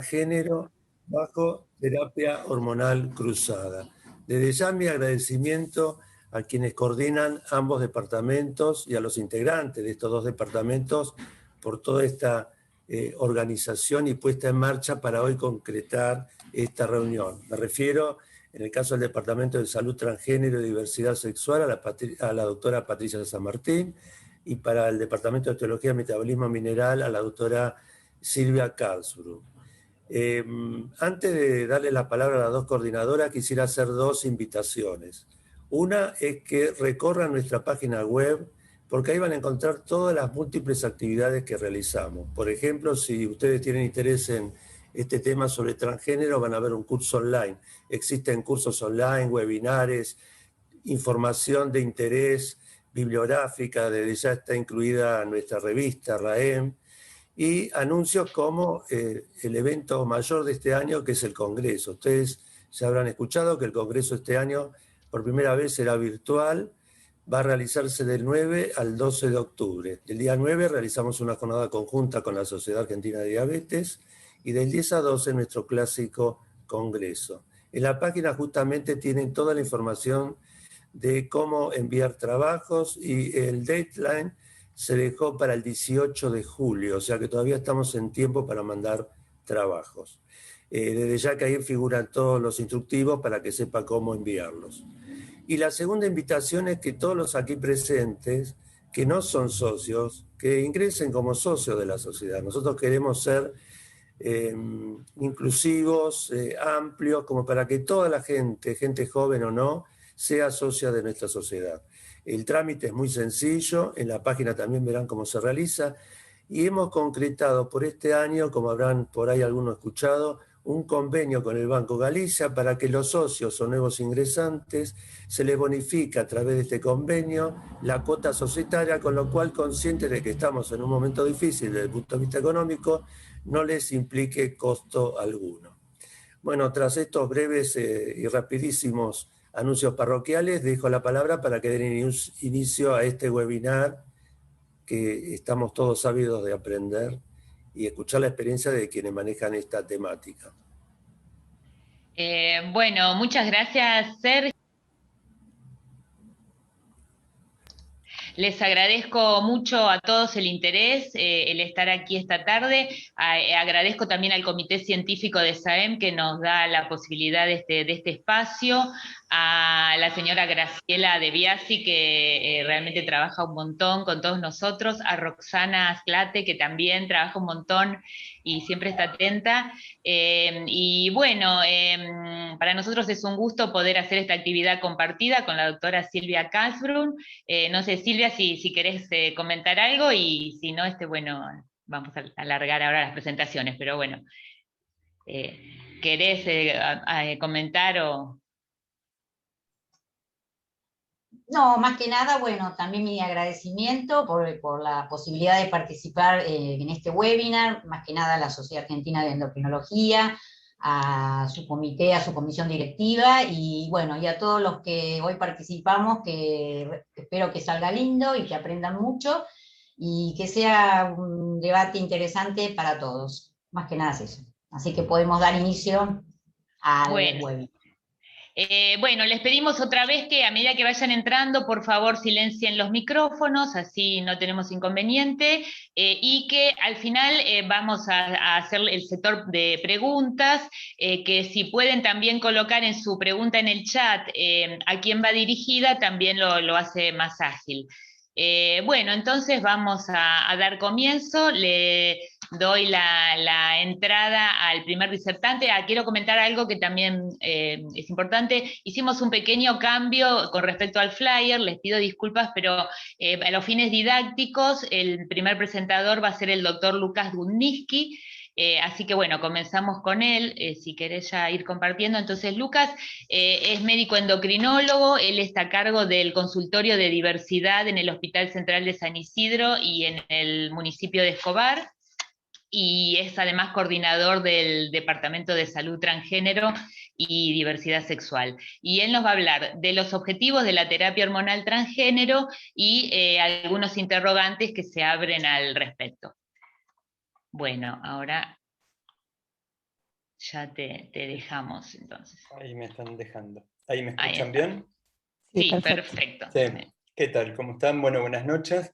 género bajo terapia hormonal cruzada. Desde ya mi agradecimiento a quienes coordinan ambos departamentos y a los integrantes de estos dos departamentos por toda esta organización y puesta en marcha para hoy concretar esta reunión. Me refiero, en el caso del Departamento de Salud Transgénero y Diversidad Sexual, a la doctora Patricia San Martín, y para el Departamento de Teología y Metabolismo Mineral, a la doctora Silvia Karlsruhe. Antes de darle la palabra a las dos coordinadoras, quisiera hacer dos invitaciones. Una es que recorran nuestra página web, porque ahí van a encontrar todas las múltiples actividades que realizamos. Por ejemplo, si ustedes tienen interés en este tema sobre transgénero, van a ver un curso online. Existen cursos online, webinares, información de interés bibliográfica, desde ya está incluida nuestra revista RAEM, y anuncios como el evento mayor de este año, que es el Congreso. Ustedes ya habrán escuchado que el Congreso este año por primera vez será virtual, va a realizarse del 9 al 12 de octubre. El día 9 realizamos una jornada conjunta con la Sociedad Argentina de Diabetes y del 10 a 12 nuestro clásico Congreso. En la página justamente tienen toda la información de cómo enviar trabajos y el deadline se dejó para el 18 de julio, o sea que todavía estamos en tiempo para mandar trabajos. Desde ya que ahí figuran todos los instructivos para que sepa cómo enviarlos. Y la segunda invitación es que todos los aquí presentes, que no son socios, que ingresen como socios de la sociedad. Nosotros queremos ser inclusivos, amplios, como para que toda la gente, gente joven o no, sea socia de nuestra sociedad. El trámite es muy sencillo, en la página también verán cómo se realiza, y hemos concretado por este año, como habrán por ahí algunos escuchado, un convenio con el Banco Galicia para que los socios o nuevos ingresantes se les bonifica a través de este convenio la cuota societaria, con lo cual, conscientes de que estamos en un momento difícil desde el punto de vista económico, no les implique costo alguno. Bueno, tras estos breves y rapidísimos anuncios parroquiales, dejo la palabra para que den inicio a este webinar que estamos todos ávidos de aprender y escuchar la experiencia de quienes manejan esta temática. Bueno, muchas gracias, Sergio. Les agradezco mucho a todos el interés, el estar aquí esta tarde. Agradezco también al Comité Científico de SAEM que nos da la posibilidad de este espacio, a la señora Graciela De Biasi, que realmente trabaja un montón con todos nosotros, a Roxana Asclate, que también trabaja un montón y siempre está atenta. Y bueno, para nosotros es un gusto poder hacer esta actividad compartida con la doctora Silvia Karlsruhe. No sé, Silvia, si querés comentar algo, y si no, bueno, vamos a alargar ahora las presentaciones, pero bueno, ¿querés comentar o...? No, más que nada, bueno, también mi agradecimiento por la posibilidad de participar en este webinar, más que nada a la Sociedad Argentina de Endocrinología, a su comité, a su comisión directiva, y bueno, y a todos los que hoy participamos, que espero que salga lindo y que aprendan mucho, y que sea un debate interesante para todos. Más que nada es eso. Así que podemos dar inicio al webinar. Bueno, les pedimos otra vez que a medida que vayan entrando, por favor silencien los micrófonos, así no tenemos inconveniente, y que al final vamos a hacer el sector de preguntas, que si pueden también colocar en su pregunta en el chat a quién va dirigida, también lo hace más ágil. Bueno, entonces vamos a dar comienzo. Le doy la entrada al primer disertante. Quiero comentar algo que también es importante. Hicimos un pequeño cambio con respecto al flyer, les pido disculpas, pero a los fines didácticos el primer presentador va a ser el doctor Lucas Dudnitsky. Así que bueno, comenzamos con él, si querés ya ir compartiendo. Entonces, Lucas es médico endocrinólogo, él está a cargo del consultorio de diversidad en el Hospital Central de San Isidro y en el municipio de Escobar, y es además coordinador del Departamento de Salud Transgénero y Diversidad Sexual. Y él nos va a hablar de los objetivos de la terapia hormonal transgénero y algunos interrogantes que se abren al respecto. Bueno, ahora ya te dejamos entonces. Ahí me están dejando. ¿Ahí me Ahí escuchan está. bien? Sí, perfecto. Sí. ¿Qué tal? ¿Cómo están? Bueno, buenas noches.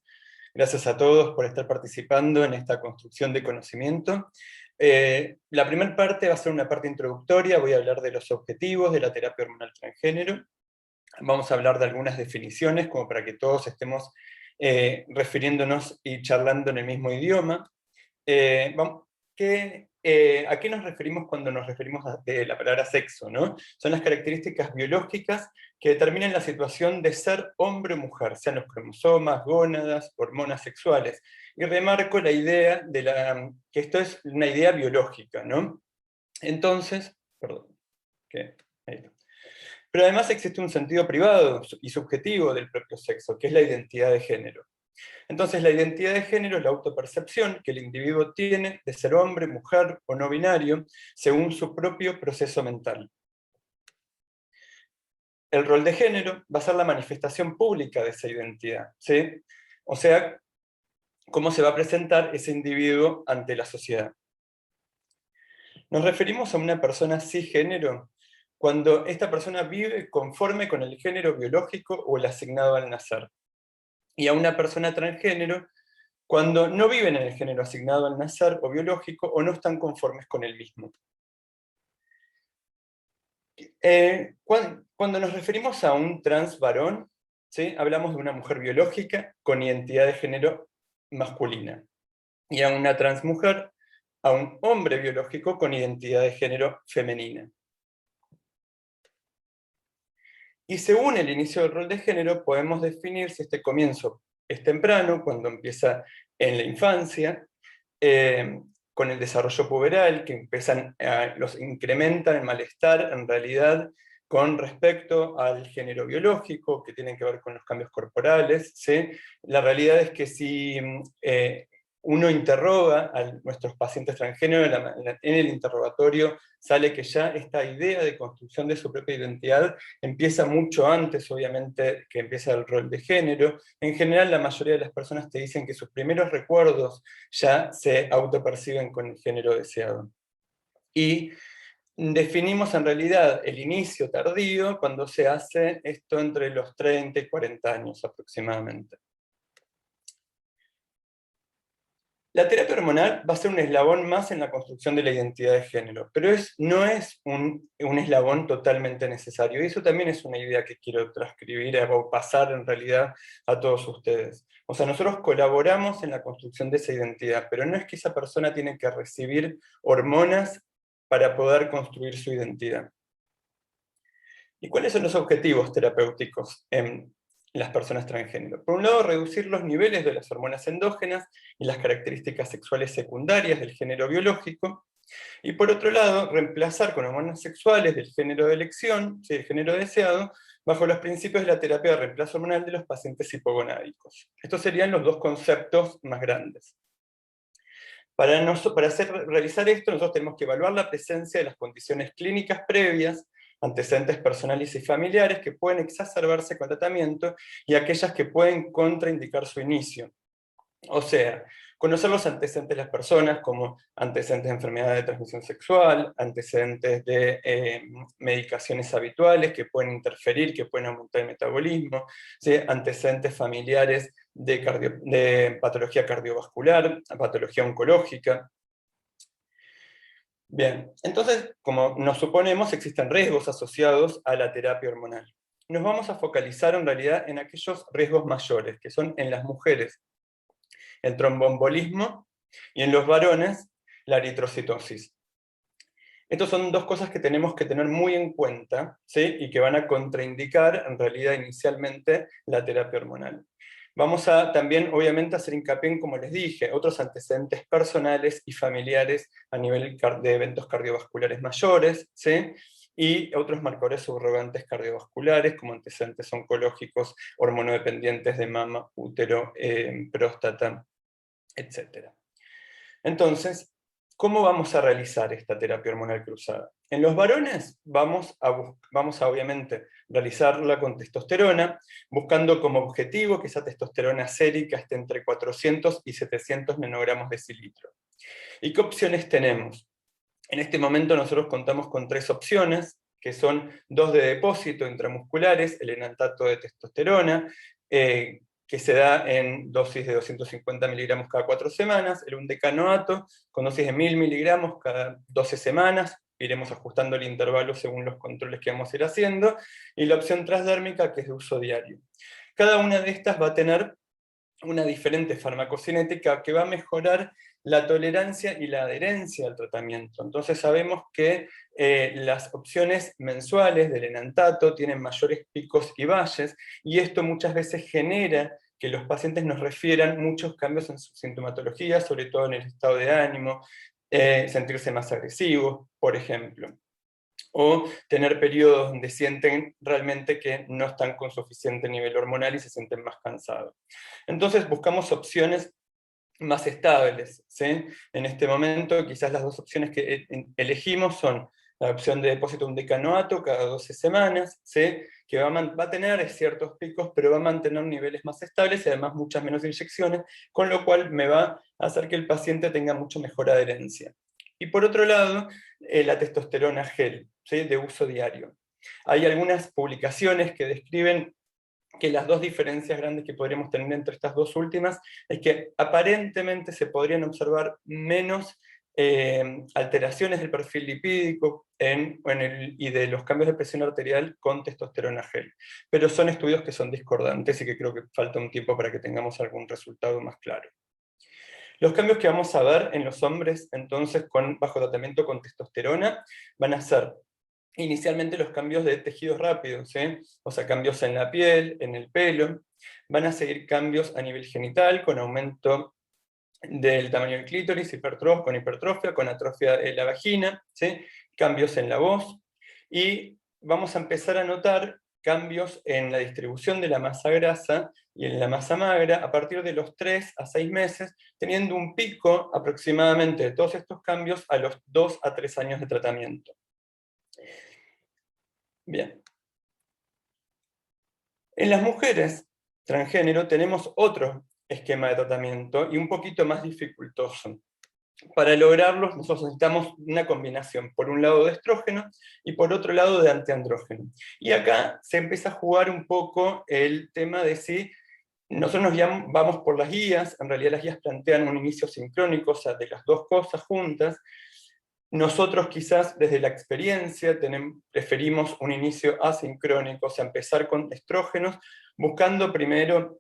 Gracias a todos por estar participando en esta construcción de conocimiento. La primera parte va a ser una parte introductoria, voy a hablar de los objetivos de la terapia hormonal transgénero. Vamos a hablar de algunas definiciones, como para que todos estemos refiriéndonos y charlando en el mismo idioma. ¿A qué nos referimos cuando nos referimos a la palabra sexo, ¿no? Son las características biológicas que determinan la situación de ser hombre o mujer, sean los cromosomas, gónadas, hormonas sexuales. Y remarco la idea que esto es una idea biológica, ¿no? Entonces, perdón, ahí está. Pero además existe un sentido privado y subjetivo del propio sexo, que es la identidad de género. Entonces, la identidad de género es la autopercepción que el individuo tiene de ser hombre, mujer o no binario, según su propio proceso mental. El rol de género va a ser la manifestación pública de esa identidad, ¿sí? O sea, cómo se va a presentar ese individuo ante la sociedad. Nos referimos a una persona cisgénero cuando esta persona vive conforme con el género biológico o el asignado al nacer. Y a una persona transgénero cuando no viven en el género asignado al nacer o biológico o no están conformes con el mismo. Cuando nos referimos a un trans varón, ¿sí? Hablamos de una mujer biológica con identidad de género masculina, y a una trans mujer, a un hombre biológico con identidad de género femenina. Y según el inicio del rol de género, podemos definir si este comienzo es temprano, cuando empieza en la infancia, con el desarrollo puberal, que los incrementan el malestar en realidad con respecto al género biológico, que tienen que ver con los cambios corporales, ¿sí? La realidad es que si uno interroga a nuestros pacientes transgénero, en el interrogatorio sale que ya esta idea de construcción de su propia identidad empieza mucho antes, obviamente, que empieza el rol de género. En general, la mayoría de las personas te dicen que sus primeros recuerdos ya se autoperciben con el género deseado. Y definimos en realidad el inicio tardío cuando se hace esto entre los 30 y 40 años aproximadamente. La terapia hormonal va a ser un eslabón más en la construcción de la identidad de género, pero no es un eslabón totalmente necesario. Y eso también es una idea que quiero transcribir o pasar en realidad a todos ustedes. O sea, nosotros colaboramos en la construcción de esa identidad, pero no es que esa persona tiene que recibir hormonas para poder construir su identidad. ¿Y cuáles son los objetivos terapéuticos en las personas transgénero? Por un lado, reducir los niveles de las hormonas endógenas y las características sexuales secundarias del género biológico, y por otro lado, reemplazar con hormonas sexuales del género de elección, del género deseado, bajo los principios de la terapia de reemplazo hormonal de los pacientes hipogonádicos. Estos serían los dos conceptos más grandes. Para realizar esto, nosotros tenemos que evaluar la presencia de las condiciones clínicas previas, antecedentes personales y familiares que pueden exacerbarse con tratamiento y aquellas que pueden contraindicar su inicio. O sea, conocer los antecedentes de las personas, como antecedentes de enfermedad de transmisión sexual, antecedentes de medicaciones habituales que pueden interferir, que pueden aumentar el metabolismo, ¿sí? Antecedentes familiares de patología cardiovascular, patología oncológica. Bien, entonces, como nos suponemos, existen riesgos asociados a la terapia hormonal. Nos vamos a focalizar en realidad en aquellos riesgos mayores, que son en las mujeres el tromboembolismo, y en los varones, la eritrocitosis. Estas son dos cosas que tenemos que tener muy en cuenta, ¿sí? Y que van a contraindicar, en realidad, inicialmente, la terapia hormonal. Vamos a también, obviamente, hacer hincapié en, como les dije, otros antecedentes personales y familiares a nivel de eventos cardiovasculares mayores, ¿sí? Y otros marcadores subrogantes cardiovasculares, como antecedentes oncológicos, hormonodependientes de mama, útero, próstata, etc. Entonces, ¿cómo vamos a realizar esta terapia hormonal cruzada? En los varones vamos a obviamente realizarla con testosterona, buscando como objetivo que esa testosterona sérica esté entre 400 y 700 nanogramos decilitro. ¿Y qué opciones tenemos? En este momento nosotros contamos con 3 opciones, que son 2 de depósito intramusculares, el enantato de testosterona, que se da en dosis de 250 miligramos cada 4 semanas, el undecanoato con dosis de 1000 miligramos cada 12 semanas, iremos ajustando el intervalo según los controles que vamos a ir haciendo, y la opción transdérmica, que es de uso diario. Cada una de estas va a tener una diferente farmacocinética que va a mejorar la tolerancia y la adherencia al tratamiento. Entonces sabemos que las opciones mensuales del enantato tienen mayores picos y valles, y esto muchas veces genera que los pacientes nos refieran muchos cambios en su sintomatología, sobre todo en el estado de ánimo, sentirse más agresivos, por ejemplo, o tener periodos donde sienten realmente que no están con suficiente nivel hormonal y se sienten más cansados. Entonces buscamos opciones más estables, ¿sí? En este momento quizás las 2 opciones que elegimos son la opción de depósito undecanoato cada 12 semanas, ¿sí? Que va a tener ciertos picos, pero va a mantener niveles más estables y además muchas menos inyecciones, con lo cual me va a hacer que el paciente tenga mucho mejor adherencia. Y por otro lado, la testosterona gel, ¿sí? De uso diario. Hay algunas publicaciones que describen que las 2 diferencias grandes que podríamos tener entre estas 2 últimas es que aparentemente se podrían observar menos alteraciones del perfil lipídico y de los cambios de presión arterial con testosterona gel. Pero son estudios que son discordantes y que creo que falta un tiempo para que tengamos algún resultado más claro. Los cambios que vamos a ver en los hombres, entonces, bajo tratamiento con testosterona, van a ser inicialmente los cambios de tejidos rápidos, ¿sí? O sea, cambios en la piel, en el pelo. Van a seguir cambios a nivel genital, con aumento del tamaño del clítoris, con hipertrofia, con atrofia de la vagina, ¿sí? Cambios en la voz, y vamos a empezar a notar cambios en la distribución de la masa grasa y en la masa magra a partir de los 3 a 6 meses, teniendo un pico aproximadamente de todos estos cambios a los 2 a 3 años de tratamiento. Bien. En las mujeres transgénero tenemos otro esquema de tratamiento y un poquito más dificultoso. Para lograrlo nosotros necesitamos una combinación, por un lado de estrógeno y por otro lado de antiandrógeno. Y acá se empieza a jugar un poco el tema de si nosotros nos vamos por las guías, en realidad las guías plantean un inicio sincrónico, o sea, de las 2 cosas juntas. Nosotros quizás desde la experiencia preferimos un inicio asincrónico, o sea, empezar con estrógenos, buscando primero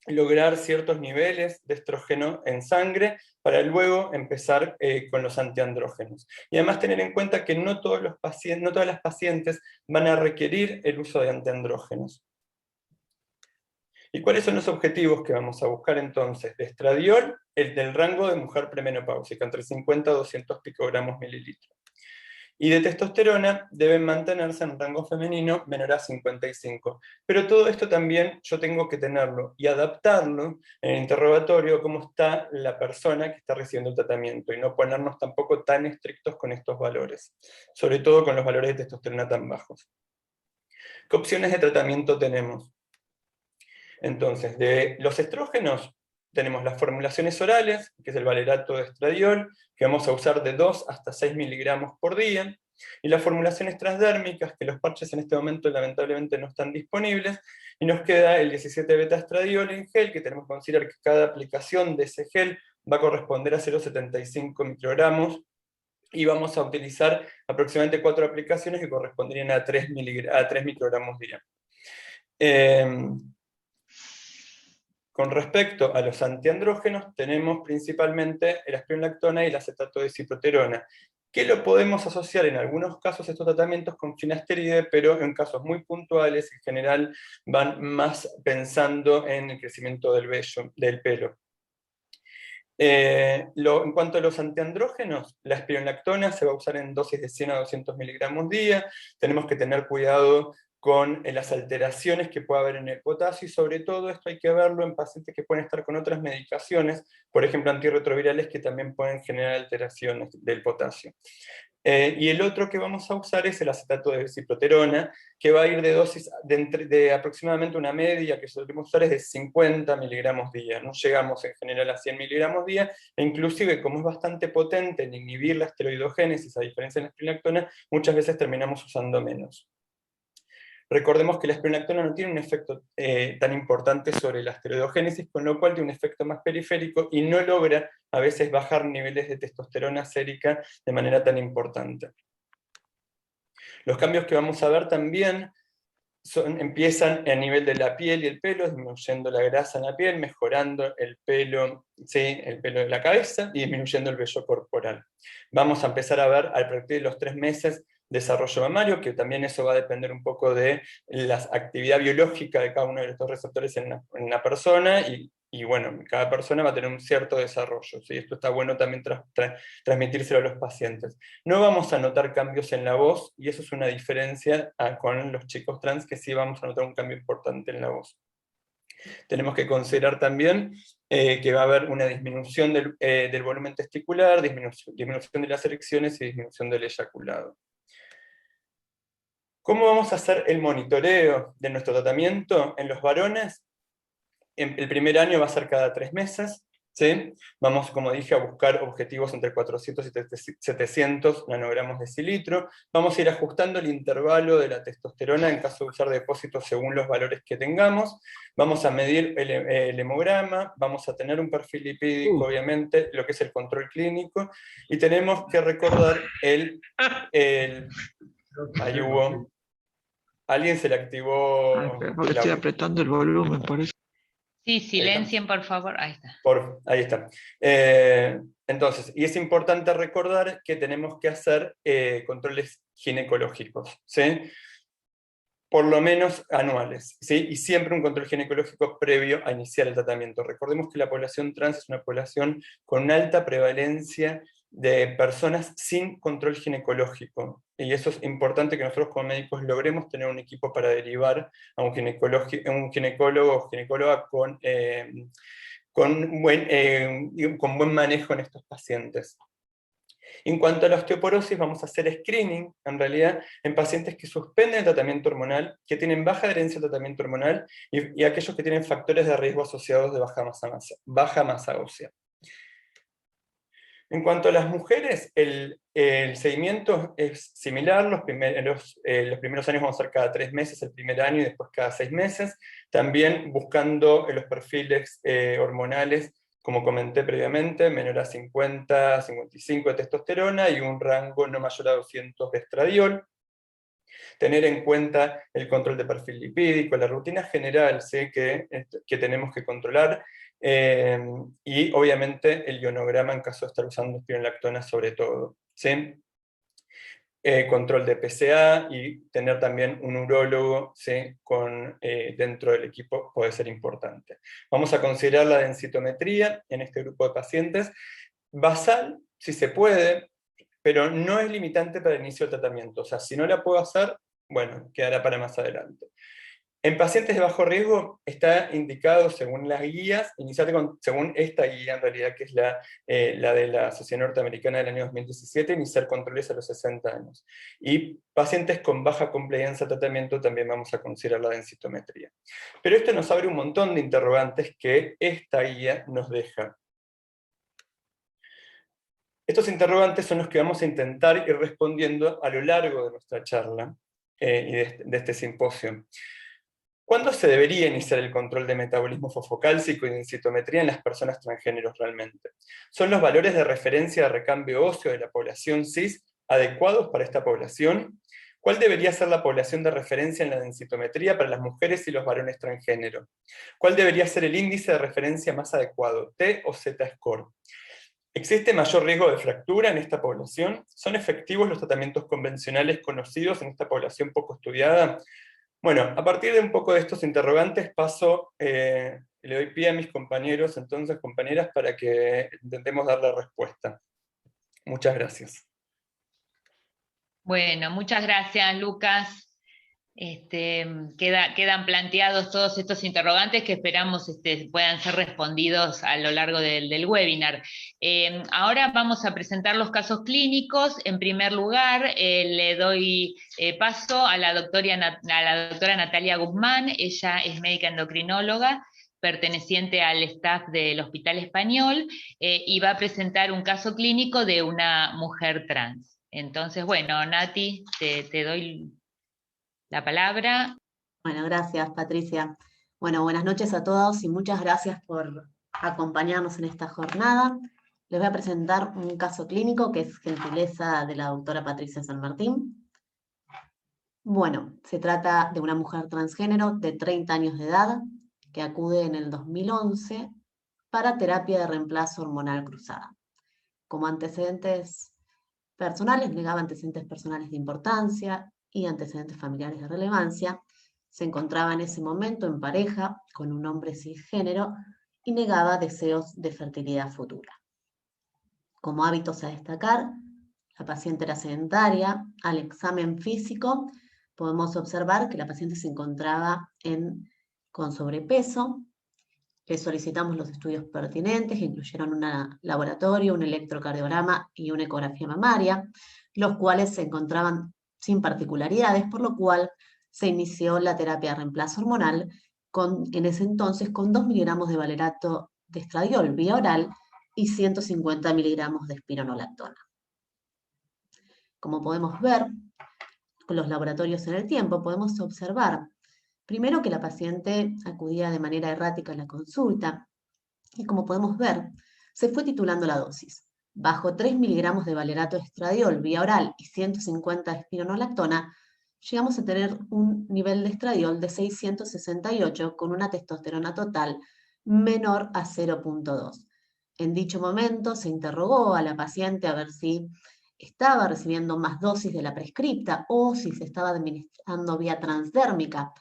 lograr ciertos niveles de estrógeno en sangre, para luego empezar con los antiandrógenos. Y además tener en cuenta que no todas las pacientes van a requerir el uso de antiandrógenos. ¿Y cuáles son los objetivos que vamos a buscar entonces? De estradiol, el del rango de mujer premenopáusica, entre 50 a 200 picogramos mililitros. Y de testosterona deben mantenerse en rango femenino menor a 55. Pero todo esto también yo tengo que tenerlo y adaptarlo en el interrogatorio a cómo está la persona que está recibiendo el tratamiento, y no ponernos tampoco tan estrictos con estos valores, sobre todo con los valores de testosterona tan bajos. ¿Qué opciones de tratamiento tenemos? Entonces, de los estrógenos, tenemos las formulaciones orales, que es el valerato de estradiol, que vamos a usar de 2 hasta 6 miligramos por día, y las formulaciones transdérmicas, que los parches en este momento lamentablemente no están disponibles, y nos queda el 17-beta-estradiol en gel, que tenemos que considerar que cada aplicación de ese gel va a corresponder a 0,75 microgramos, y vamos a utilizar aproximadamente 4 aplicaciones que corresponderían a 3 microgramos día. Con respecto a los antiandrógenos, tenemos principalmente el aspironolactona y el acetato de ciproterona, que lo podemos asociar en algunos casos estos tratamientos con finasteride, pero en casos muy puntuales, en general, van más pensando en el crecimiento del vello, del pelo. En cuanto a los antiandrógenos, la aspironolactona se va a usar en dosis de 100 a 200 miligramos día. Tenemos que tener cuidado con las alteraciones que pueda haber en el potasio, y sobre todo esto hay que verlo en pacientes que pueden estar con otras medicaciones, por ejemplo antirretrovirales, que también pueden generar alteraciones del potasio. Y el otro que vamos a usar es el acetato de ciproterona, que va a ir de dosis de aproximadamente una media que solemos usar es de 50 miligramos día. No llegamos en general a 100 miligramos día, e inclusive como es bastante potente en inhibir la esteroidogénesis, a diferencia de la espronlactona, muchas veces terminamos usando menos. Recordemos que la espronlactona no tiene un efecto tan importante sobre la esteroidogénesis, con lo cual tiene un efecto más periférico y no logra a veces bajar niveles de testosterona sérica de manera tan importante. Los cambios que vamos a ver también empiezan a nivel de la piel y el pelo, disminuyendo la grasa en la piel, mejorando el pelo, ¿sí? El pelo de la cabeza y disminuyendo el vello corporal. Vamos a empezar a ver a partir de los 3 meses desarrollo mamario, que también eso va a depender un poco de la actividad biológica de cada uno de estos receptores en una persona, y bueno, cada persona va a tener un cierto desarrollo, ¿sí? Esto está bueno también transmitírselo a los pacientes. No vamos a notar cambios en la voz, y eso es una diferencia con los chicos trans, que sí vamos a notar un cambio importante en la voz. Tenemos que considerar también que va a haber una disminución del volumen testicular, disminución de las erecciones y disminución del eyaculado. ¿Cómo vamos a hacer el monitoreo de nuestro tratamiento en los varones? El primer año va a ser cada 3 meses, ¿sí? Vamos, como dije, a buscar objetivos entre 400 y 700 nanogramos de cilitro. Vamos a ir ajustando el intervalo de la testosterona en caso de usar depósitos según los valores que tengamos. Vamos a medir el hemograma, vamos a tener un perfil lipídico, obviamente, lo que es el control clínico, y tenemos que recordar ahí hubo... Alguien se le activó... Porque estoy apretando el volumen, por eso. Sí, silencien, por favor. Ahí está. Ahí está. Entonces, y es importante recordar que tenemos que hacer controles ginecológicos, ¿sí? Por lo menos anuales, ¿sí? Y siempre un control ginecológico previo a iniciar el tratamiento. Recordemos que la población trans es una población con una alta prevalencia de personas sin control ginecológico. Y eso es importante que nosotros como médicos logremos tener un equipo para derivar a un ginecólogo o ginecóloga con buen manejo en estos pacientes. En cuanto a la osteoporosis, vamos a hacer screening, en realidad, en pacientes que suspenden el tratamiento hormonal, que tienen baja adherencia al tratamiento hormonal, y aquellos que tienen factores de riesgo asociados de baja masa ósea. En cuanto a las mujeres, el seguimiento es similar. Los primeros años vamos a ser cada 3 meses, el primer año, y después cada 6 meses. También buscando los perfiles hormonales, como comenté previamente, menor a 50, 55 de testosterona y un rango no mayor a 200 de estradiol. Tener en cuenta el control de perfil lipídico, la rutina general, ¿sí? que tenemos que controlar, y obviamente el ionograma en caso de estar usando espronlactona sobre todo, ¿sí? Control de PSA y tener también un urólogo, ¿sí? Dentro del equipo puede ser importante. Vamos a considerar la densitometría en este grupo de pacientes, basal, si se puede, pero no es limitante para el inicio del tratamiento. O sea, si no la puedo hacer, bueno, quedará para más adelante. En pacientes de bajo riesgo está indicado, según las guías, según esta guía en realidad, que es la de la Sociedad Norteamericana del año 2017, iniciar controles a los 60 años. Y pacientes con baja compliance al tratamiento también vamos a considerar la densitometría. Pero esto nos abre un montón de interrogantes que esta guía nos deja. Estos interrogantes son los que vamos a intentar ir respondiendo a lo largo de nuestra charla y de este simposio. ¿Cuándo se debería iniciar el control de metabolismo fosfocálcico y densitometría en las personas transgéneros realmente? ¿Son los valores de referencia de recambio óseo de la población cis adecuados para esta población? ¿Cuál debería ser la población de referencia en la densitometría para las mujeres y los varones transgénero? ¿Cuál debería ser el índice de referencia más adecuado, T o Z-score? ¿Existe mayor riesgo de fractura en esta población? ¿Son efectivos los tratamientos convencionales conocidos en esta población poco estudiada? Bueno, a partir de un poco de estos interrogantes le doy pie a mis compañeros, entonces compañeras, para que intentemos dar la respuesta. Muchas gracias. Bueno, muchas gracias, Lucas. Quedan planteados todos estos interrogantes que esperamos puedan ser respondidos a lo largo del webinar. Ahora vamos a presentar los casos clínicos. En primer lugar, le doy paso a la doctora Natalia Guzmán. Ella es médica endocrinóloga, perteneciente al staff del Hospital Español, y va a presentar un caso clínico de una mujer trans. Entonces, bueno, Nati, te doy la palabra. Bueno, gracias, Patricia. Bueno, buenas noches a todos y muchas gracias por acompañarnos en esta jornada. Les voy a presentar un caso clínico que es gentileza de la doctora Patricia San Martín. Bueno, se trata de una mujer transgénero de 30 años de edad que acude en el 2011 para terapia de reemplazo hormonal cruzada. Como antecedentes personales, negaba antecedentes personales de importancia y antecedentes familiares de relevancia. Se encontraba en ese momento en pareja con un hombre cisgénero y negaba deseos de fertilidad futura. Como hábitos a destacar, la paciente era sedentaria. Al examen físico podemos observar que la paciente se encontraba con sobrepeso. Le solicitamos los estudios pertinentes, que incluyeron un laboratorio, un electrocardiograma y una ecografía mamaria, los cuales se encontraban sin particularidades, por lo cual se inició la terapia de reemplazo hormonal en ese entonces con 2 miligramos de valerato de estradiol vía oral y 150 miligramos de espironolactona. Como podemos ver, con los laboratorios en el tiempo, podemos observar primero que la paciente acudía de manera errática a la consulta y, como podemos ver, se fue titulando la dosis. Bajo 3 miligramos de valerato de estradiol vía oral y 150 de espironolactona, llegamos a tener un nivel de estradiol de 668 con una testosterona total menor a 0.2. En dicho momento se interrogó a la paciente a ver si estaba recibiendo más dosis de la prescripta o si se estaba administrando vía transdérmica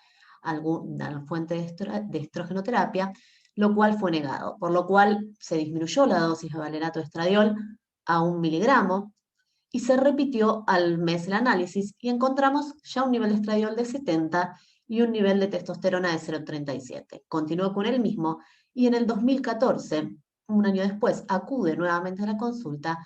alguna fuente de estrogenoterapia, lo cual fue negado, por lo cual se disminuyó la dosis de valerato de estradiol a 1 miligramo y se repitió al mes el análisis y encontramos ya un nivel de estradiol de 70 y un nivel de testosterona de 0.37. Continuó con el mismo y en el 2014, un año después, acude nuevamente a la consulta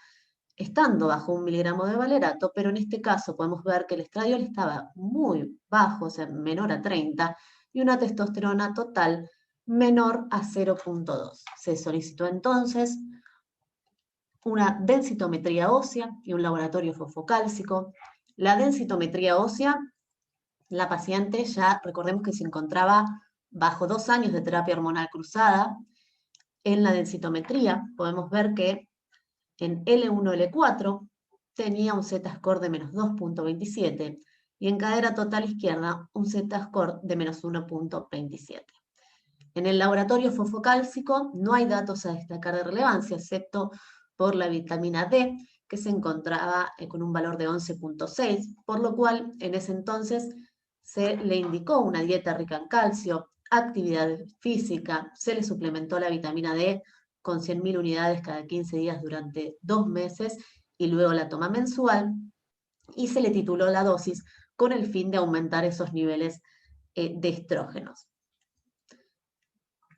estando bajo 1 miligramo de valerato, pero en este caso podemos ver que el estradiol estaba muy bajo, o sea, menor a 30, y una testosterona total menor a 0.2. Se solicitó entonces una densitometría ósea y un laboratorio fosfocálcico. La densitometría ósea, la paciente ya, recordemos que se encontraba bajo 2 años de terapia hormonal cruzada. En la densitometría podemos ver que en L1-L4 tenía un Z-score de menos 2.27 y en cadera total izquierda un Z-score de menos 1.27. En el laboratorio fosfocálcico no hay datos a destacar de relevancia, excepto por la vitamina D, que se encontraba con un valor de 11.6, por lo cual en ese entonces se le indicó una dieta rica en calcio, actividad física, se le suplementó la vitamina D con 100.000 unidades cada 15 días durante 2 meses y luego la toma mensual, y se le tituló la dosis con el fin de aumentar esos niveles de estrógenos.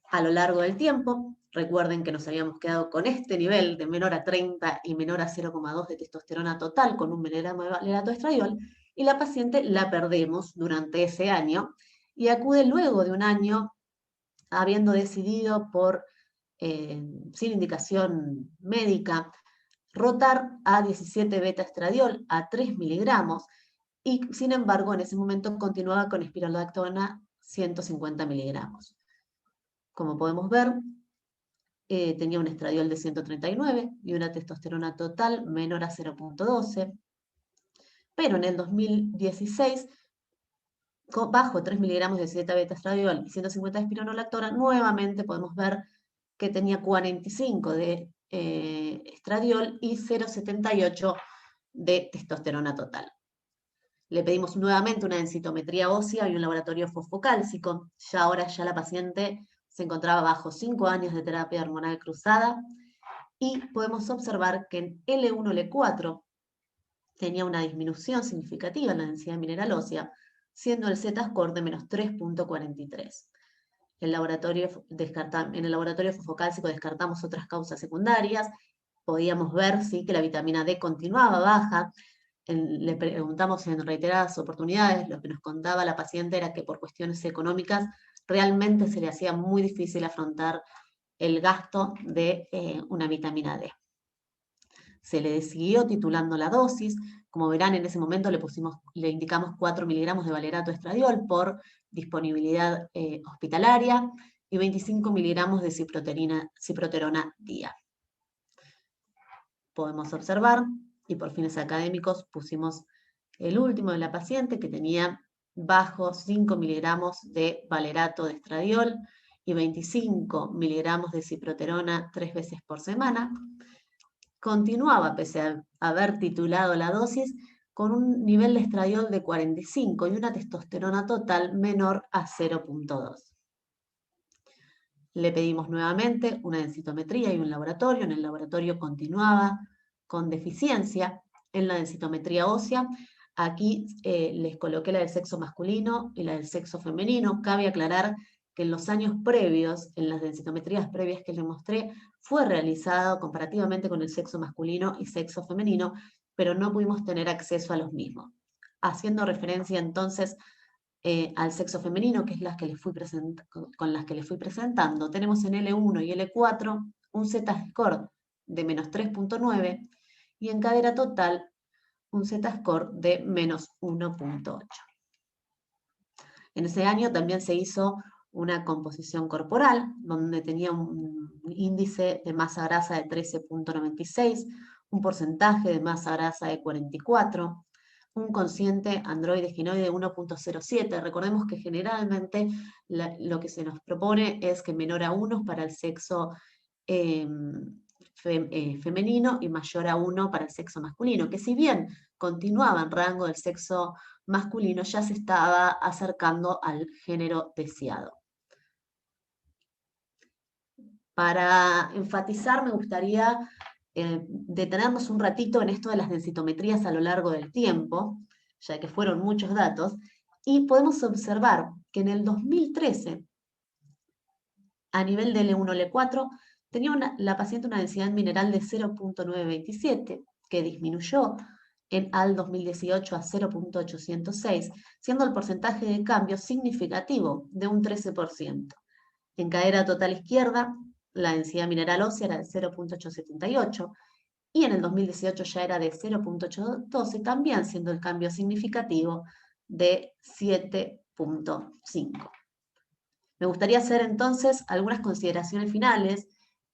A lo largo del tiempo, recuerden que nos habíamos quedado con este nivel de menor a 30 y menor a 0,2 de testosterona total con 1 miligramo de valerato de estradiol, y la paciente la perdemos durante ese año y acude luego de un año habiendo decidido por sin indicación médica, rotar a 17 beta-estradiol a 3 miligramos y, sin embargo, en ese momento continuaba con espironolactona 150 miligramos. Como podemos ver, tenía un estradiol de 139 y una testosterona total menor a 0.12, pero en el 2016, bajo 3 miligramos de 17 beta-estradiol y 150 de espironolactona, nuevamente podemos ver que tenía 45 de estradiol y 0,78 de testosterona total. Le pedimos nuevamente una densitometría ósea y un laboratorio fosfocálcico. Ahora la paciente se encontraba bajo 5 años de terapia hormonal cruzada y podemos observar que en L1-L4 tenía una disminución significativa en la densidad mineral ósea, siendo el Z-score de menos 3.43. En el laboratorio fosfocálcico descartamos otras causas secundarias, podíamos ver ¿sí? que la vitamina D continuaba baja. Le preguntamos en reiteradas oportunidades, lo que nos contaba la paciente era que por cuestiones económicas realmente se le hacía muy difícil afrontar el gasto de una vitamina D. Se le siguió titulando la dosis. Como verán, en ese momento le indicamos 4 miligramos de valerato estradiol por disponibilidad hospitalaria y 25 miligramos de ciproterona día. Podemos observar, y por fines académicos pusimos el último de la paciente que tenía bajo 5 miligramos de valerato de estradiol y 25 miligramos de ciproterona 3 veces por semana. Continuaba, pese a haber titulado la dosis, con un nivel de estradiol de 45 y una testosterona total menor a 0.2. Le pedimos nuevamente una densitometría y un laboratorio. En el laboratorio continuaba con deficiencia en la densitometría ósea. Aquí les coloqué la del sexo masculino y la del sexo femenino. Cabe aclarar que en los años previos, en las densitometrías previas que les mostré, fue realizado comparativamente con el sexo masculino y sexo femenino, pero no pudimos tener acceso a los mismos. Haciendo referencia entonces al sexo femenino, que es con las que les fui presentando, tenemos en L1 y L4 un Z-score de menos 3.9 y en cadera total un Z-score de menos 1.8. En ese año también se hizo una composición corporal, donde tenía un índice de masa grasa de 13.96, un porcentaje de masa grasa de 44, un cociente androide-ginoide de 1.07. Recordemos que generalmente lo que se nos propone es que menor a 1 para el sexo femenino y mayor a 1 para el sexo masculino, que si bien continuaba en rango del sexo masculino, ya se estaba acercando al género deseado. Para enfatizar, me gustaría detenernos un ratito en esto de las densitometrías a lo largo del tiempo, ya que fueron muchos datos, y podemos observar que en el 2013, a nivel de L1, L4, tenía la paciente una densidad mineral de 0.927, que disminuyó al 2018 a 0.806, siendo el porcentaje de cambio significativo de un 13%. En cadera total izquierda, la densidad mineral ósea era de 0.878, y en el 2018 ya era de 0.812, también siendo el cambio significativo de 7.5. Me gustaría hacer entonces algunas consideraciones finales,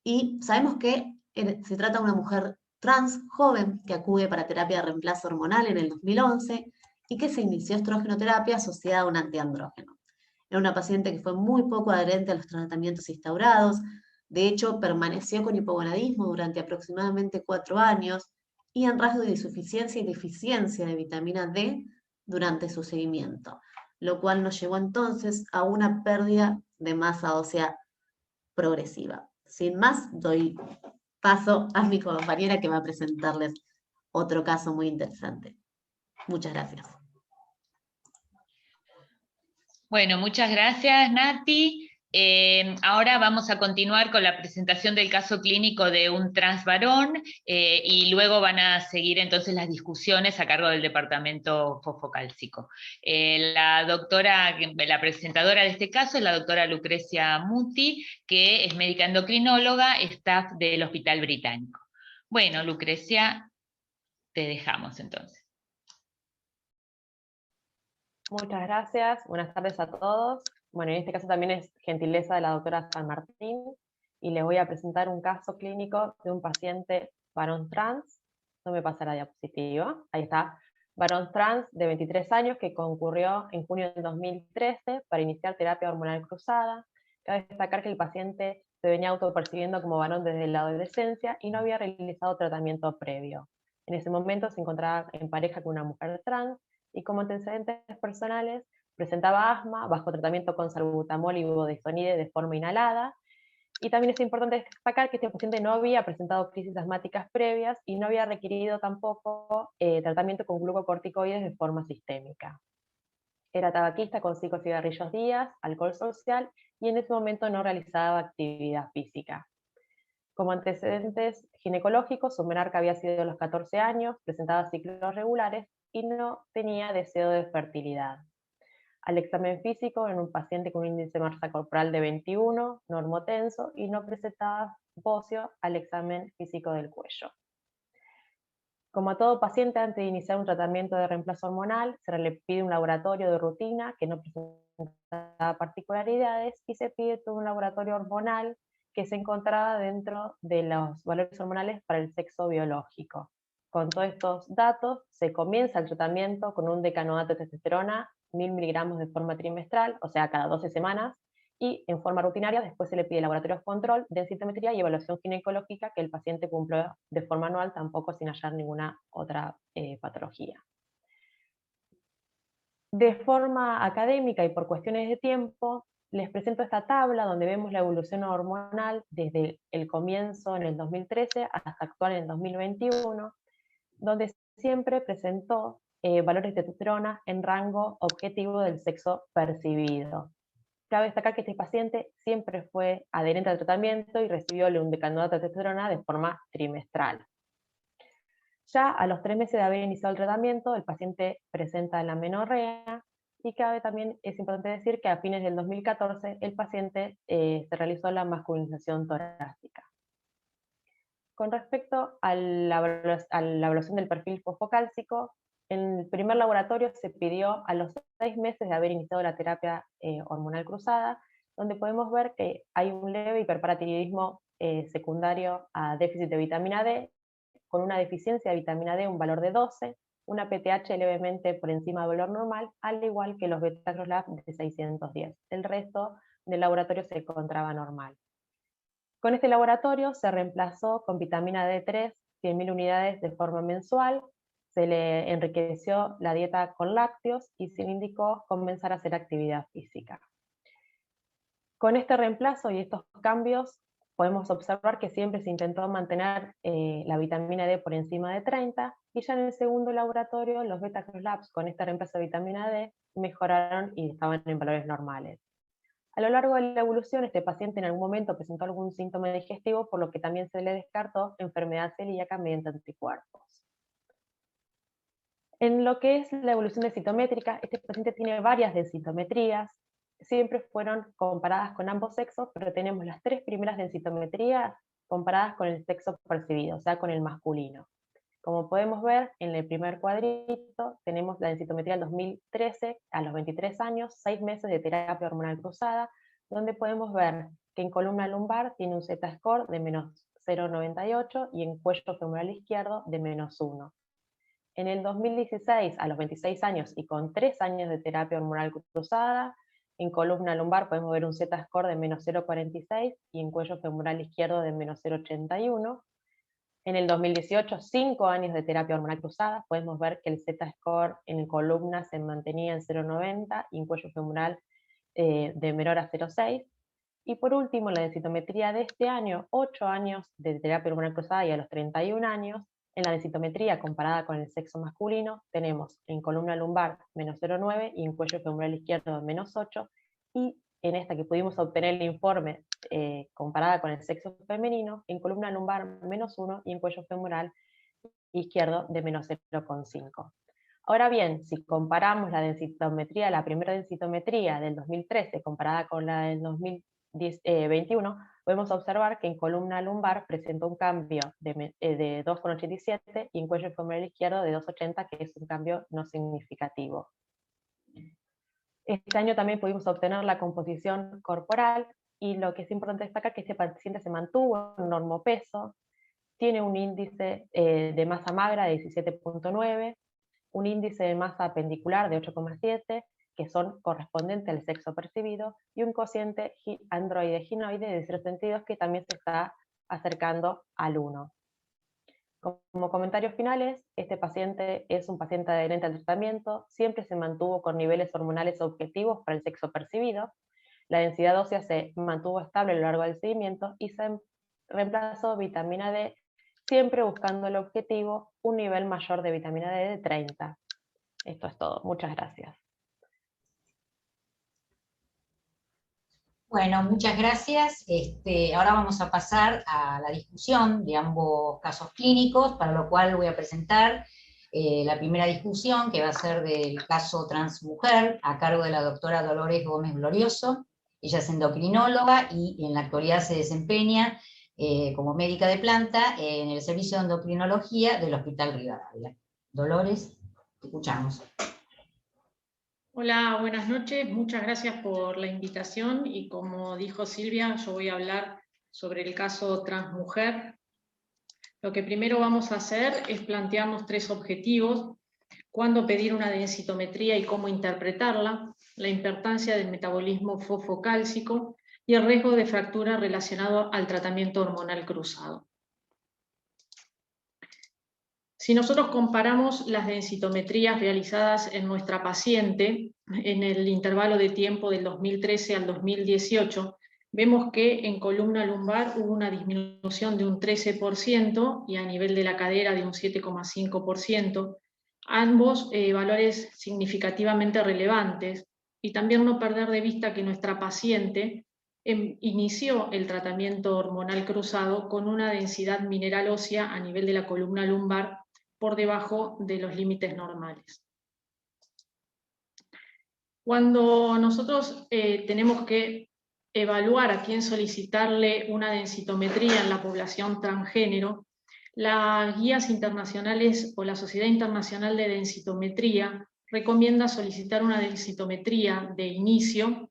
y sabemos que se trata de una mujer trans, joven, que acude para terapia de reemplazo hormonal en el 2011, y que se inició estrogenoterapia asociada a un antiandrógeno. Era una paciente que fue muy poco adherente a los tratamientos instaurados. De hecho, permaneció con hipogonadismo durante aproximadamente 4 años y en rasgos de insuficiencia y deficiencia de vitamina D durante su seguimiento, lo cual nos llevó entonces a una pérdida de masa ósea progresiva. Sin más, doy paso a mi compañera que va a presentarles otro caso muy interesante. Muchas gracias. Bueno, muchas gracias, Nati. Ahora vamos a continuar con la presentación del caso clínico de un trans varón y luego van a seguir entonces las discusiones a cargo del departamento fosfocálcico. La presentadora de este caso es la doctora Lucrecia Muti, que es médica endocrinóloga, staff del Hospital Británico. Bueno, Lucrecia, te dejamos entonces. Muchas gracias, buenas tardes a todos. Bueno, en este caso también es gentileza de la doctora San Martín, y les voy a presentar un caso clínico de un paciente varón trans. No me pasa la diapositiva, ahí está. Varón trans de 23 años que concurrió en junio del 2013 para iniciar terapia hormonal cruzada. Cabe destacar que el paciente se venía autopercibiendo como varón desde la adolescencia y no había realizado tratamiento previo. En ese momento se encontraba en pareja con una mujer trans, y como antecedentes personales presentaba asma bajo tratamiento con salbutamol y budesonide de forma inhalada. Y también es importante destacar que este paciente no había presentado crisis asmáticas previas y no había requerido tampoco tratamiento con glucocorticoides de forma sistémica. era tabaquista con 5 cigarrillos días, alcohol social, y en ese momento no realizaba actividad física. Como antecedentes ginecológicos, su menarca había sido a los 14 años, presentaba ciclos regulares y no tenía deseo de fertilidad. Al examen físico, en un paciente con un índice de masa corporal de 21, normotenso, y no presentaba bocio al examen físico del cuello. Como a todo paciente, antes de iniciar un tratamiento de reemplazo hormonal, se le pide un laboratorio de rutina que no presenta particularidades y se pide todo un laboratorio hormonal que se encontraba dentro de los valores hormonales para el sexo biológico. Con todos estos datos, se comienza el tratamiento con un decanoato de testosterona, 1000 miligramos de forma trimestral, o sea, cada 12 semanas, y en forma rutinaria después se le pide laboratorios control, densitometría y evaluación ginecológica que el paciente cumple de forma anual, tampoco sin hallar ninguna otra patología. De forma académica y por cuestiones de tiempo, les presento esta tabla donde vemos la evolución hormonal desde el comienzo en el 2013 hasta actual en el 2021, donde siempre presentó valores de testosterona en rango objetivo del sexo percibido. Cabe destacar que este paciente siempre fue adherente al tratamiento y recibió un decanoato de testosterona de forma trimestral. Ya a los 3 meses de haber iniciado el tratamiento, el paciente presenta la amenorrea, y también es importante decir que a fines del 2014 el paciente se realizó la masculinización torácica. Con respecto a la evaluación del perfil fosfocálcico, en el primer laboratorio se pidió a los 6 meses de haber iniciado la terapia hormonal cruzada, donde podemos ver que hay un leve hiperparatiroidismo secundario a déficit de vitamina D, con una deficiencia de vitamina D un valor de 12, una PTH levemente por encima del valor normal, al igual que los beta-crosLab de 610. El resto del laboratorio se encontraba normal. Con este laboratorio se reemplazó con vitamina D3, 100.000 unidades de forma mensual, se le enriqueció la dieta con lácteos y se le indicó comenzar a hacer actividad física. Con este reemplazo y estos cambios podemos observar que siempre se intentó mantener la vitamina D por encima de 30, y ya en el segundo laboratorio los beta-crosLabs con este reemplazo de vitamina D mejoraron y estaban en valores normales. A lo largo de la evolución, este paciente en algún momento presentó algún síntoma digestivo, por lo que también se le descartó enfermedad celíaca mediante anticuerpos. En lo que es la evolución densitométrica, este paciente tiene varias densitometrías, siempre fueron comparadas con ambos sexos, pero tenemos las 3 primeras densitometrías comparadas con el sexo percibido, o sea, con el masculino. Como podemos ver, en el primer cuadrito tenemos la densitometría del 2013 a los 23 años, 6 meses de terapia hormonal cruzada, donde podemos ver que en columna lumbar tiene un Z-score de menos 0,98 y en cuello femoral izquierdo de menos 1. En el 2016, a los 26 años y con 3 años de terapia hormonal cruzada, en columna lumbar podemos ver un Z-score de menos 0,46 y en cuello femoral izquierdo de menos 0,81. En el 2018, 5 años de terapia hormonal cruzada, podemos ver que el Z-score en columna se mantenía en 0,90 y en cuello femoral de menor a 0,6. Y por último, la densitometría de este año, 8 años de terapia hormonal cruzada y a los 31 años, en la densitometría comparada con el sexo masculino, tenemos en columna lumbar menos 0,9 y en cuello femoral izquierdo menos 8, y en esta que pudimos obtener el informe comparada con el sexo femenino, en columna lumbar menos 1 y en cuello femoral izquierdo de menos 0,5. Ahora bien, si comparamos la densitometría, la primera densitometría del 2013 comparada con la del 2021, podemos observar que en columna lumbar presentó un cambio de 2,87 y en cuello femoral izquierdo de 2,80, que es un cambio no significativo. Este año también pudimos obtener la composición corporal, y lo que es importante destacar es que este paciente se mantuvo en normopeso, tiene un índice de masa magra de 17,9, un índice de masa apendicular de 8,7, que son correspondientes al sexo percibido, y un cociente androide-ginoide de 0,62, que también se está acercando al 1. Como comentarios finales, este paciente es un paciente adherente al tratamiento, siempre se mantuvo con niveles hormonales objetivos para el sexo percibido, la densidad ósea se mantuvo estable a lo largo del seguimiento y se reemplazó vitamina D, siempre buscando el objetivo, un nivel mayor de vitamina D de 30. Esto es todo. Muchas gracias. Bueno, muchas gracias. Ahora vamos a pasar a la discusión de ambos casos clínicos, para lo cual voy a presentar la primera discusión, que va a ser del caso transmujer, a cargo de la doctora Dolores Gómez Glorioso. Ella es endocrinóloga y en la actualidad se desempeña como médica de planta en el servicio de endocrinología del Hospital Rivadavia. Dolores, te escuchamos. Hola, buenas noches. Muchas gracias por la invitación y como dijo Silvia, yo voy a hablar sobre el caso transmujer. Lo que primero vamos a hacer es plantearnos 3 objetivos: cuándo pedir una densitometría y cómo interpretarla, la importancia del metabolismo fosfocálcico y el riesgo de fractura relacionado al tratamiento hormonal cruzado. Si nosotros comparamos las densitometrías realizadas en nuestra paciente en el intervalo de tiempo del 2013 al 2018, vemos que en columna lumbar hubo una disminución de un 13% y a nivel de la cadera de un 7,5%, ambos valores significativamente relevantes, y también no perder de vista que nuestra paciente inició el tratamiento hormonal cruzado con una densidad mineral ósea a nivel de la columna lumbar por debajo de los límites normales. Cuando nosotros tenemos que evaluar a quién solicitarle una densitometría en la población transgénero, las guías internacionales o la Sociedad Internacional de Densitometría recomienda solicitar una densitometría de inicio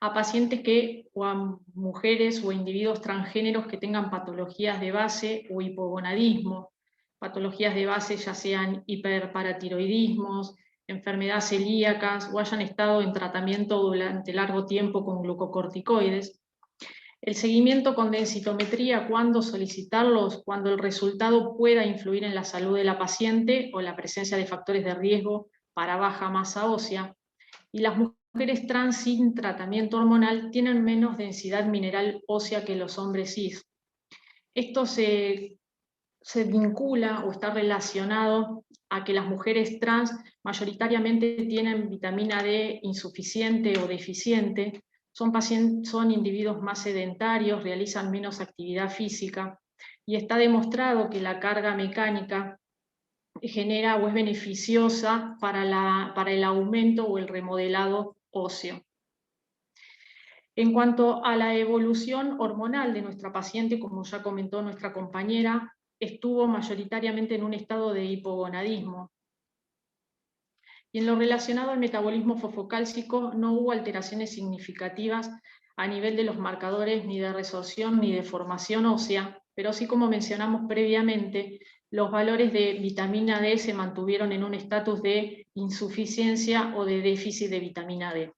a pacientes o a mujeres o individuos transgéneros que tengan patologías de base o hipogonadismo, patologías de base ya sean hiperparatiroidismos, enfermedades celíacas o hayan estado en tratamiento durante largo tiempo con glucocorticoides. El seguimiento con densitometría, ¿cuándo solicitarlos? Cuando el resultado pueda influir en la salud de la paciente o la presencia de factores de riesgo para baja masa ósea. Y las mujeres trans sin tratamiento hormonal tienen menos densidad mineral ósea que los hombres cis. Esto se vincula o está relacionado a que las mujeres trans mayoritariamente tienen vitamina D insuficiente o deficiente, son individuos más sedentarios, realizan menos actividad física, y está demostrado que la carga mecánica genera o es beneficiosa para el aumento o el remodelado óseo. En cuanto a la evolución hormonal de nuestra paciente, como ya comentó nuestra compañera, estuvo mayoritariamente en un estado de hipogonadismo. Y en lo relacionado al metabolismo fosfocálcico no hubo alteraciones significativas a nivel de los marcadores ni de resorción ni de formación ósea, pero sí, como mencionamos previamente, los valores de vitamina D se mantuvieron en un estatus de insuficiencia o de déficit de vitamina D.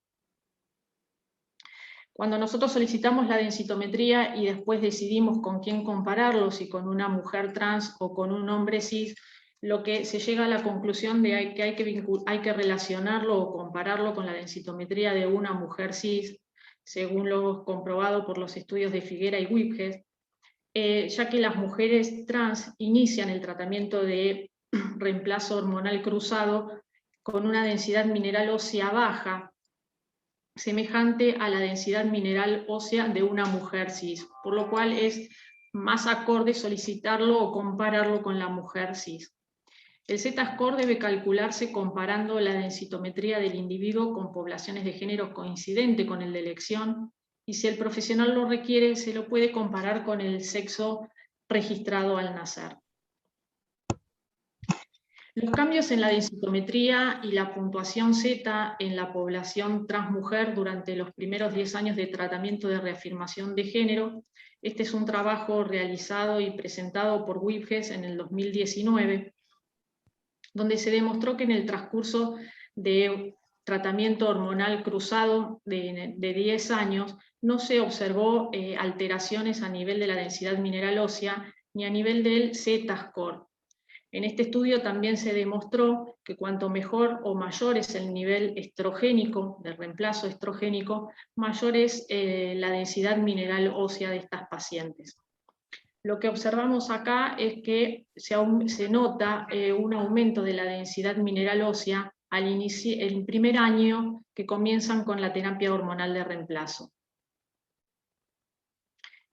Cuando nosotros solicitamos la densitometría y después decidimos con quién compararlo, si con una mujer trans o con un hombre cis, lo que se llega a la conclusión de que hay que relacionarlo o compararlo con la densitometría de una mujer cis, según lo comprobado por los estudios de Figuera y Whipges, ya que las mujeres trans inician el tratamiento de reemplazo hormonal cruzado con una densidad mineral ósea baja, semejante a la densidad mineral ósea de una mujer cis, por lo cual es más acorde solicitarlo o compararlo con la mujer cis. El Z-score debe calcularse comparando la densitometría del individuo con poblaciones de género coincidente con el de elección, y si el profesional lo requiere, se lo puede comparar con el sexo registrado al nacer. Los cambios en la densitometría y la puntuación Z en la población transmujer durante los primeros 10 años de tratamiento de reafirmación de género. Este es un trabajo realizado y presentado por Whipges en el 2019, donde se demostró que en el transcurso de tratamiento hormonal cruzado de 10 años no se observó alteraciones a nivel de la densidad mineral ósea ni a nivel del Z-score. En este estudio también se demostró que cuanto mejor o mayor es el nivel estrogénico, de reemplazo estrogénico, mayor es la densidad mineral ósea de estas pacientes. Lo que observamos acá es que se nota un aumento de la densidad mineral ósea el primer año que comienzan con la terapia hormonal de reemplazo.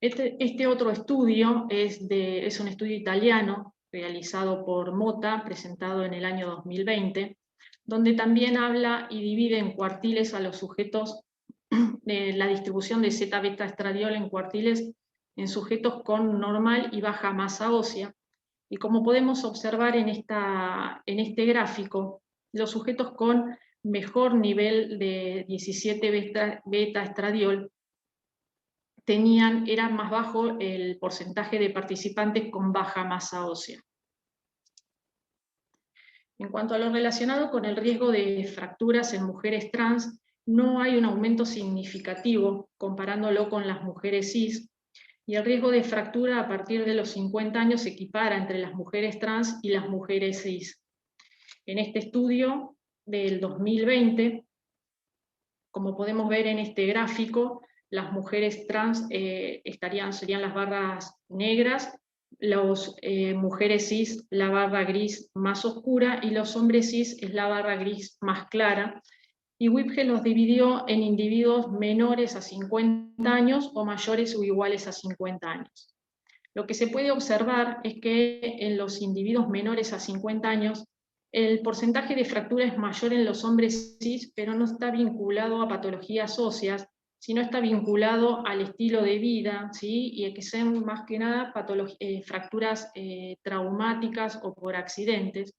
Este otro estudio es un estudio italiano realizado por Mota, presentado en el año 2020, donde también habla y divide en cuartiles a los sujetos de la distribución de Z-beta estradiol en cuartiles en sujetos con normal y baja masa ósea. Y como podemos observar en este gráfico, los sujetos con mejor nivel de 17 beta estradiol era más bajo el porcentaje de participantes con baja masa ósea. En cuanto a lo relacionado con el riesgo de fracturas en mujeres trans, no hay un aumento significativo comparándolo con las mujeres cis, y el riesgo de fractura a partir de los 50 años se equipara entre las mujeres trans y las mujeres cis. En este estudio del 2020, como podemos ver en este gráfico, las mujeres trans serían las barras negras, las mujeres cis la barra gris más oscura y los hombres cis es la barra gris más clara. Y Whipge los dividió en individuos menores a 50 años o mayores o iguales a 50 años. Lo que se puede observar es que en los individuos menores a 50 años el porcentaje de fractura es mayor en los hombres cis, pero no está vinculado a patologías óseas, sino está vinculado al estilo de vida, ¿sí? Y a que sean más que nada fracturas traumáticas o por accidentes.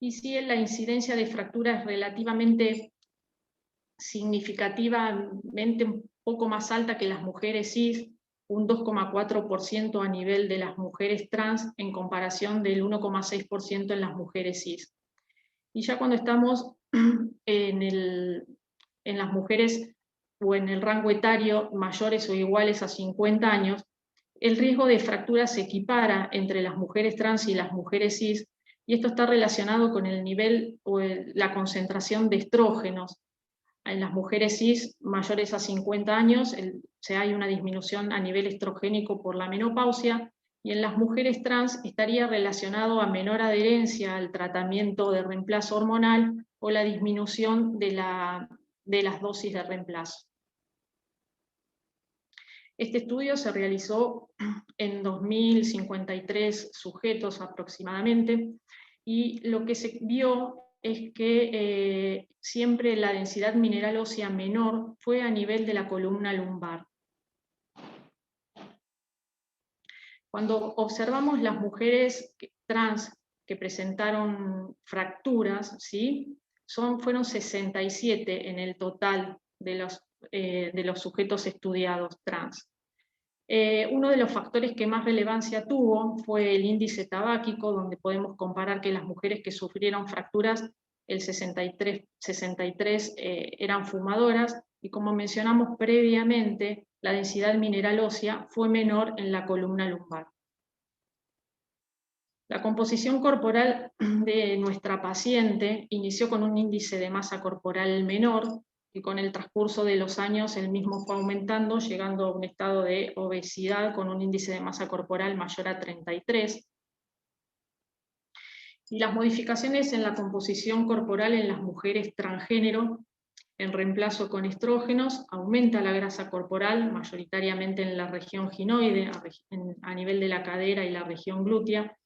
Y sí, la incidencia de fractura es relativamente significativamente un poco más alta que las mujeres cis, un 2,4% a nivel de las mujeres trans en comparación del 1,6% en las mujeres cis. Y ya cuando estamos en las mujeres o en el rango etario mayores o iguales a 50 años, el riesgo de fractura se equipara entre las mujeres trans y las mujeres cis, y esto está relacionado con el nivel o la concentración de estrógenos. En las mujeres cis mayores a 50 años hay una disminución a nivel estrogénico por la menopausia, y en las mujeres trans estaría relacionado a menor adherencia al tratamiento de reemplazo hormonal o la disminución de las dosis de reemplazo. Este estudio se realizó en 2.053 sujetos aproximadamente, y lo que se vio es que siempre la densidad mineral ósea menor fue a nivel de la columna lumbar. Cuando observamos las mujeres trans que presentaron fracturas, ¿sí? Fueron 67 en el total de los sujetos estudiados trans. Uno de los factores que más relevancia tuvo fue el índice tabáquico, donde podemos comparar que las mujeres que sufrieron fracturas, el 63 eran fumadoras, y como mencionamos previamente, la densidad mineral ósea fue menor en la columna lumbar. La composición corporal de nuestra paciente inició con un índice de masa corporal menor, y con el transcurso de los años el mismo fue aumentando, llegando a un estado de obesidad con un índice de masa corporal mayor a 33. Y las modificaciones en la composición corporal en las mujeres transgénero, en reemplazo con estrógenos, aumenta la grasa corporal, mayoritariamente en la región ginoide, a nivel de la cadera y la región glútea,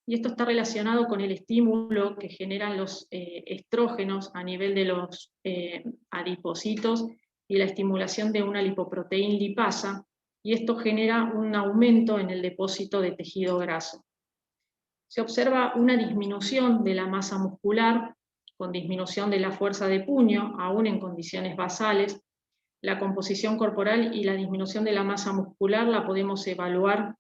y esto está relacionado con el estímulo que generan los estrógenos a nivel de los adipocitos y la estimulación de una lipoproteína lipasa, y esto genera un aumento en el depósito de tejido graso. Se observa una disminución de la masa muscular, con disminución de la fuerza de puño, aún en condiciones basales. La composición corporal y la disminución de la masa muscular la podemos evaluar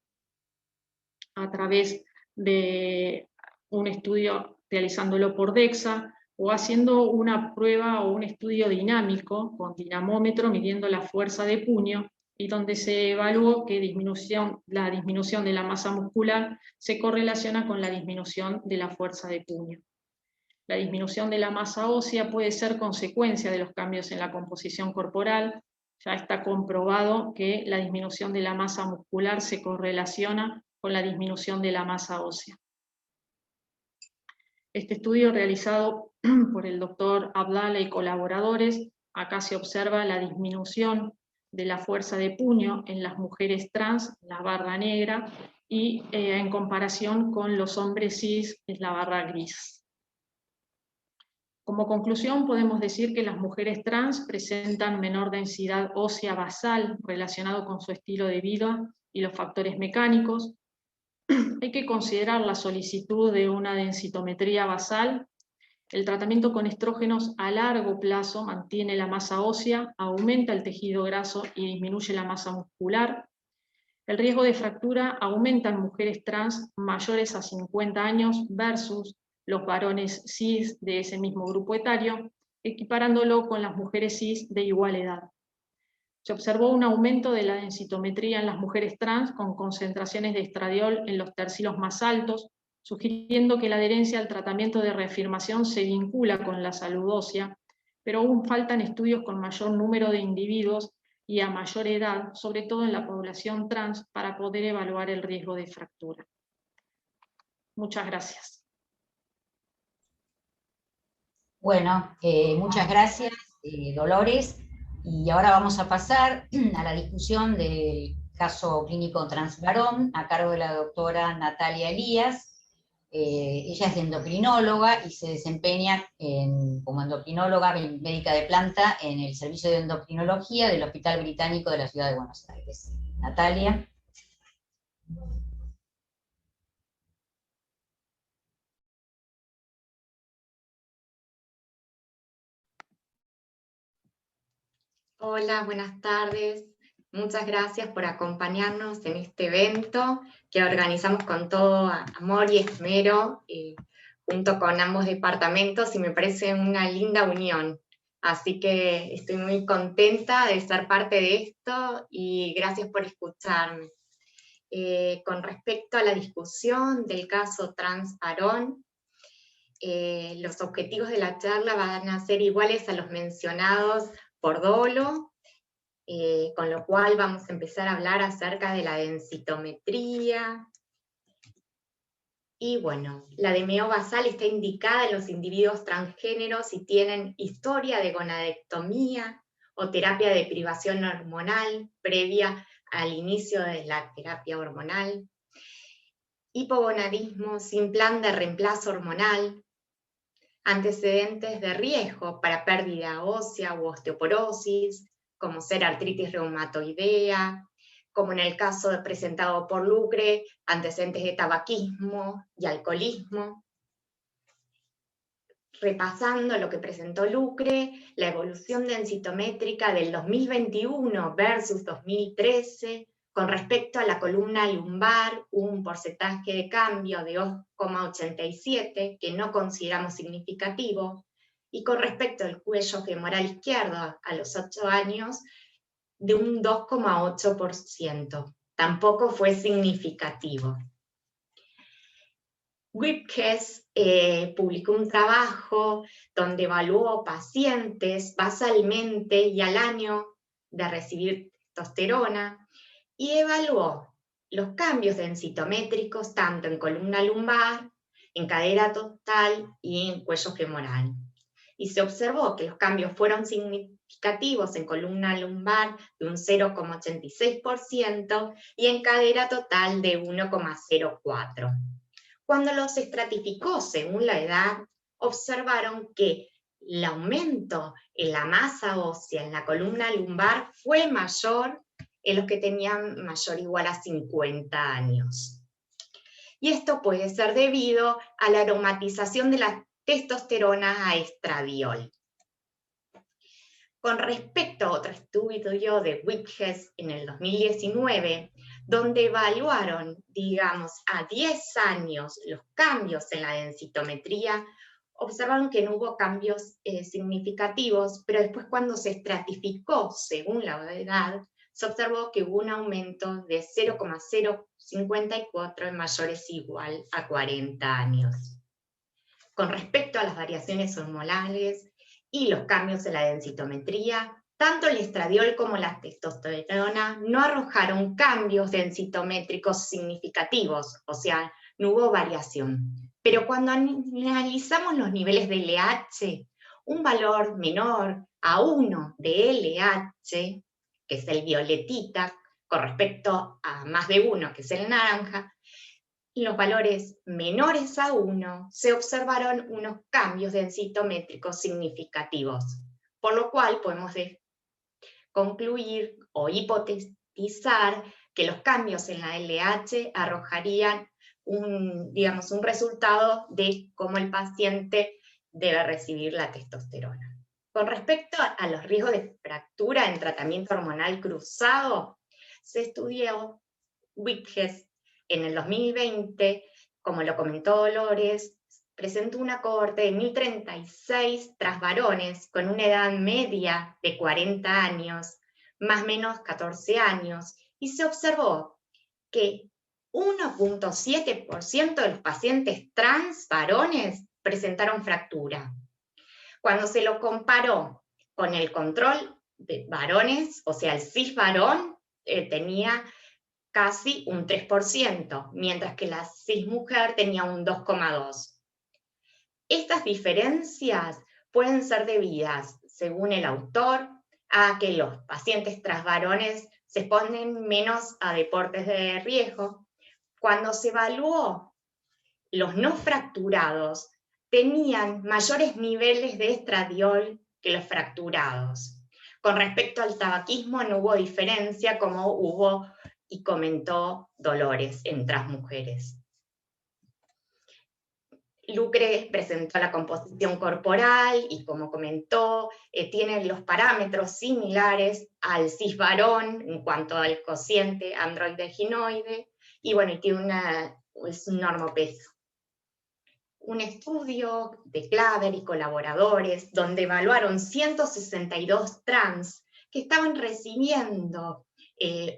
a través de un estudio realizándolo por DEXA, o haciendo una prueba o un estudio dinámico con dinamómetro midiendo la fuerza de puño, y donde se evaluó que la disminución de la masa muscular se correlaciona con la disminución de la fuerza de puño. La disminución de la masa ósea puede ser consecuencia de los cambios en la composición corporal. Ya está comprobado que la disminución de la masa muscular se correlaciona con la disminución de la masa ósea. Este estudio realizado por el doctor Abdala y colaboradores, acá se observa la disminución de la fuerza de puño en las mujeres trans, la barra negra, y en comparación con los hombres cis, es la barra gris. Como conclusión, podemos decir que las mujeres trans presentan menor densidad ósea basal relacionado con su estilo de vida y los factores mecánicos. Hay que considerar la solicitud de una densitometría basal. El tratamiento con estrógenos a largo plazo mantiene la masa ósea, aumenta el tejido graso y disminuye la masa muscular. El riesgo de fractura aumenta en mujeres trans mayores a 50 años versus los varones cis de ese mismo grupo etario, equiparándolo con las mujeres cis de igual edad. Se observó un aumento de la densitometría en las mujeres trans con concentraciones de estradiol en los tercilos más altos, sugiriendo que la adherencia al tratamiento de reafirmación se vincula con la salud ósea, pero aún faltan estudios con mayor número de individuos y a mayor edad, sobre todo en la población trans, para poder evaluar el riesgo de fractura. Muchas gracias. Bueno, muchas gracias, Dolores. Y ahora vamos a pasar a la discusión del caso clínico transvarón a cargo de la doctora Natalia Elías. Ella es endocrinóloga y se desempeña como endocrinóloga médica de planta en el servicio de endocrinología del Hospital Británico de la Ciudad de Buenos Aires. Natalia. Hola, buenas tardes. Muchas gracias por acompañarnos en este evento que organizamos con todo amor y esmero, junto con ambos departamentos, y me parece una linda unión. Así que estoy muy contenta de ser parte de esto y gracias por escucharme. Con respecto a la discusión del caso transvarón, los objetivos de la charla van a ser iguales a los mencionados por Dolo, con lo cual vamos a empezar a hablar acerca de la densitometría. Y bueno, la DMO basal está indicada en los individuos transgéneros si tienen historia de gonadectomía o terapia de privación hormonal previa al inicio de la terapia hormonal, hipogonadismo sin plan de reemplazo hormonal, antecedentes de riesgo para pérdida ósea u osteoporosis, como ser artritis reumatoidea, como en el caso presentado por Lucre, antecedentes de tabaquismo y alcoholismo. Repasando lo que presentó Lucre, la evolución densitométrica del 2021 versus 2013, con respecto a la columna lumbar, un porcentaje de cambio de 2,87, que no consideramos significativo, y con respecto al cuello femoral izquierdo a los 8 años, de un 2,8%. Tampoco fue significativo. Whipkes publicó un trabajo donde evaluó pacientes basalmente y al año de recibir testosterona, y evaluó los cambios densitométricos tanto en columna lumbar, en cadera total y en cuello femoral. Y se observó que los cambios fueron significativos en columna lumbar de un 0,86% y en cadera total de 1,04%. Cuando los estratificó según la edad, observaron que el aumento en la masa ósea en la columna lumbar fue mayor en los que tenían mayor o igual a 50 años. Y esto puede ser debido a la aromatización de la testosterona a estradiol. Con respecto a otro estudio de Whipkes en el 2019, donde evaluaron, digamos, a 10 años los cambios en la densitometría, observaron que no hubo cambios significativos, pero después cuando se estratificó según la edad, se observó que hubo un aumento de 0,054 en mayores igual a 40 años. Con respecto a las variaciones hormonales y los cambios en la densitometría, tanto el estradiol como la testosterona no arrojaron cambios densitométricos significativos, o sea, no hubo variación. Pero cuando analizamos los niveles de LH, un valor menor a 1 de LH, que es el violetita, con respecto a más de 1, que es el naranja, y los valores menores a 1, se observaron unos cambios densitométricos significativos, por lo cual podemos concluir o hipotetizar que los cambios en la LH arrojarían un resultado de cómo el paciente debe recibir la testosterona. Con respecto a los riesgos de fractura en tratamiento hormonal cruzado, se estudió Whitges en el 2020, como lo comentó Dolores, presentó una cohorte de 1036 transvarones con una edad media de 40 años, más o menos 14 años, y se observó que 1.7% de los pacientes trans varones presentaron fractura. Cuando se lo comparó con el control de varones, o sea, el cis varón, tenía casi un 3%, mientras que la cis mujer tenía un 2,2%. Estas diferencias pueden ser debidas, según el autor, a que los pacientes trans varones se exponen menos a deportes de riesgo. Cuando se evaluó, los no fracturados tenían mayores niveles de estradiol que los fracturados. Con respecto al tabaquismo no hubo diferencia, como hubo y comentó Dolores en trans mujeres. Lucre presentó la composición corporal y, como comentó, tiene los parámetros similares al cis varón en cuanto al cociente androide-ginoide, y bueno, y tiene es un normopeso. Un estudio de Claver y colaboradores donde evaluaron 162 trans que estaban recibiendo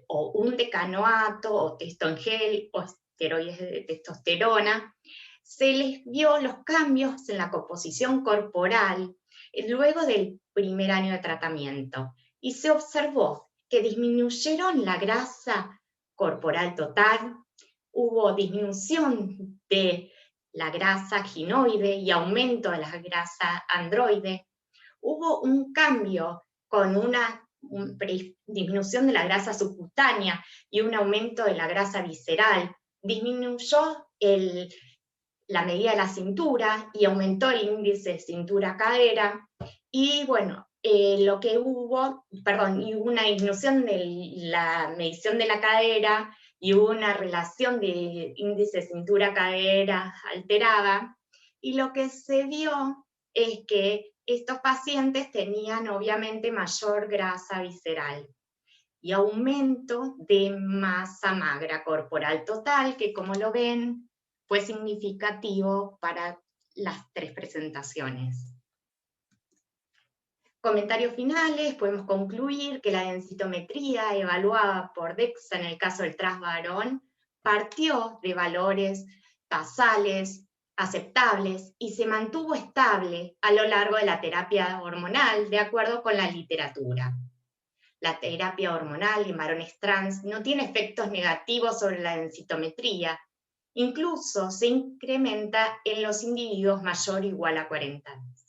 o un decanoato, o testo en gel, o esteroides de testosterona. Se les vio los cambios en la composición corporal luego del primer año de tratamiento, y se observó que disminuyeron la grasa corporal total, hubo disminución de la grasa ginoide y aumento de la grasa androide, hubo un cambio con una disminución de la grasa subcutánea y un aumento de la grasa visceral, disminuyó la medida de la cintura y aumentó el índice cintura-cadera, y bueno, y hubo una disminución de la medición de la cadera y hubo una relación de índice cintura-cadera alterada, y lo que se vio es que estos pacientes tenían obviamente mayor grasa visceral y aumento de masa magra corporal total, que como lo ven, fue significativo para las tres presentaciones. Comentarios finales, podemos concluir que la densitometría evaluada por DEXA en el caso del trans varón partió de valores basales aceptables y se mantuvo estable a lo largo de la terapia hormonal, de acuerdo con la literatura. La terapia hormonal en varones trans no tiene efectos negativos sobre la densitometría, incluso se incrementa en los individuos mayor o igual a 40 años.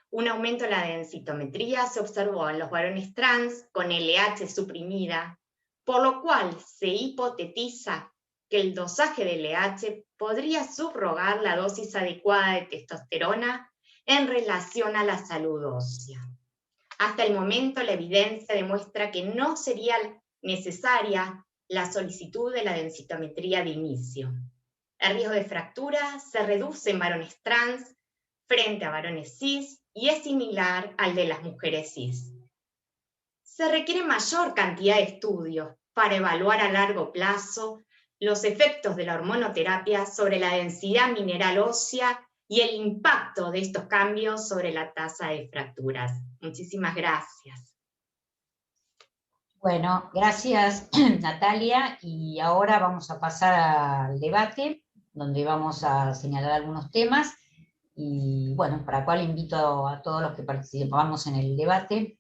Un aumento en la densitometría se observó en los varones trans con LH suprimida, por lo cual se hipotetiza que el dosaje de LH podría subrogar la dosis adecuada de testosterona en relación a la salud ósea. Hasta el momento, la evidencia demuestra que no sería necesaria la solicitud de la densitometría de inicio. El riesgo de fractura se reduce en varones trans frente a varones cis y es similar al de las mujeres cis. Se requiere mayor cantidad de estudios para evaluar a largo plazo los efectos de la hormonoterapia sobre la densidad mineral ósea y el impacto de estos cambios sobre la tasa de fracturas. Muchísimas gracias. Bueno, gracias Natalia, y ahora vamos a pasar al debate, donde vamos a señalar algunos temas, y bueno, para cual invito a todos los que participamos en el debate.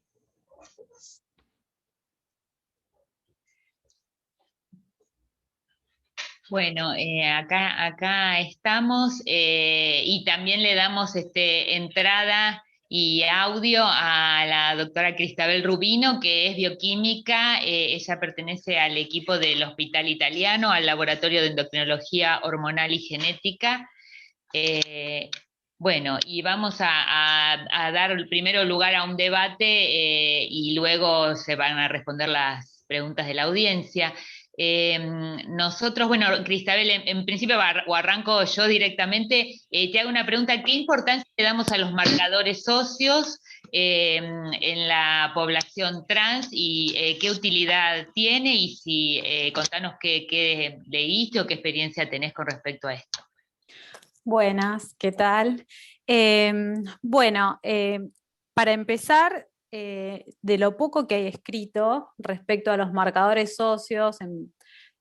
Bueno, acá estamos y también le damos entrada y audio a la doctora Cristabel Rubino, que es bioquímica. Ella pertenece al equipo del Hospital Italiano, al Laboratorio de Endocrinología Hormonal y Genética. Bueno, y vamos a dar primero lugar a un debate y luego se van a responder las preguntas de la audiencia. Nosotros, bueno, Cristabel, en principio, o arranco yo directamente, te hago una pregunta: ¿qué importancia le damos a los marcadores óseos en la población trans y qué utilidad tiene? Y si contanos qué leíste o qué experiencia tenés con respecto a esto. Buenas, ¿qué tal? Bueno, para empezar, de lo poco que hay escrito respecto a los marcadores óseos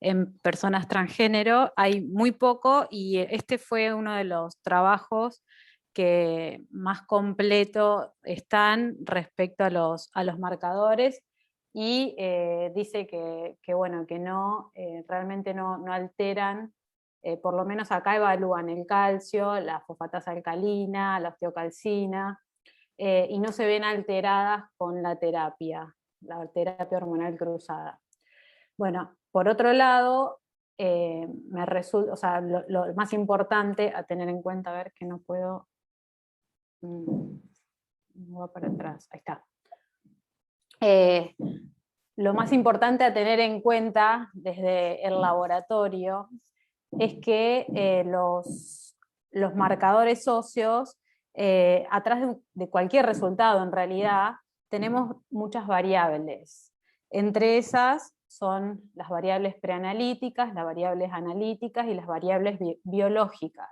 en personas transgénero, hay muy poco, y este fue uno de los trabajos que más completo están respecto a los marcadores, y dice que bueno, que no, realmente no alteran. Por lo menos acá evalúan el calcio, la fosfatasa alcalina, la osteocalcina, y no se ven alteradas con la terapia hormonal cruzada. Bueno, por otro lado, me resulta, o sea, lo más importante a tener en cuenta, a ver que no puedo, no va para atrás, ahí está. Lo más importante a tener en cuenta desde el laboratorio es que los marcadores óseos, atrás de cualquier resultado en realidad, tenemos muchas variables. Entre esas son las variables preanalíticas, las variables analíticas y las variables biológicas.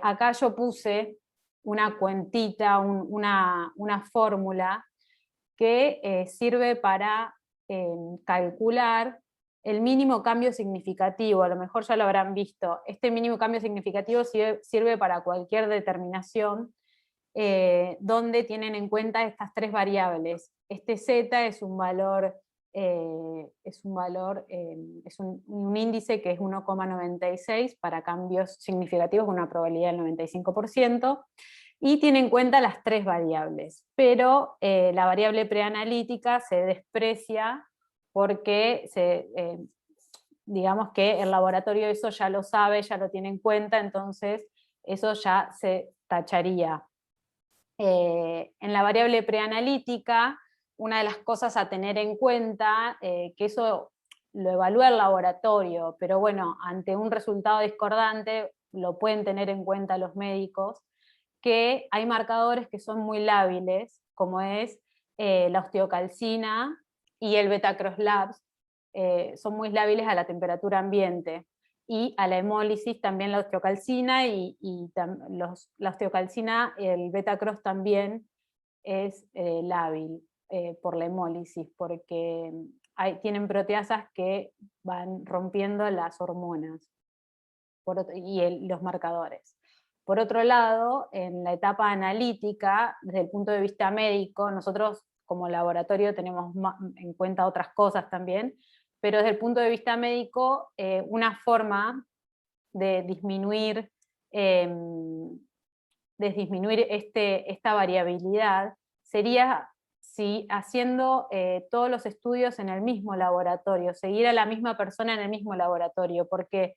Acá yo puse una cuentita, una fórmula que sirve para calcular el mínimo cambio significativo. A lo mejor ya lo habrán visto. Este mínimo cambio significativo sirve para cualquier determinación donde tienen en cuenta estas tres variables. Este Z es un valor, es un índice que es 1,96 para cambios significativos con una probabilidad del 95%, y tiene en cuenta las tres variables, pero la variable preanalítica se desprecia porque digamos que el laboratorio eso ya lo sabe, ya lo tiene en cuenta, entonces eso ya se tacharía. En la variable preanalítica, una de las cosas a tener en cuenta, que eso lo evalúa el laboratorio, pero bueno, ante un resultado discordante lo pueden tener en cuenta los médicos, que hay marcadores que son muy lábiles, como es la osteocalcina y el beta-cross-labs, son muy lábiles a la temperatura ambiente, y a la hemólisis también la osteocalcina, la osteocalcina, el beta-cross también es lábil por la hemólisis, porque tienen proteasas que van rompiendo las hormonas y los marcadores. Por otro lado, en la etapa analítica, desde el punto de vista médico, nosotros como laboratorio tenemos en cuenta otras cosas también, pero desde el punto de vista médico, una forma de disminuir esta variabilidad sería si haciendo todos los estudios en el mismo laboratorio, seguir a la misma persona en el mismo laboratorio, porque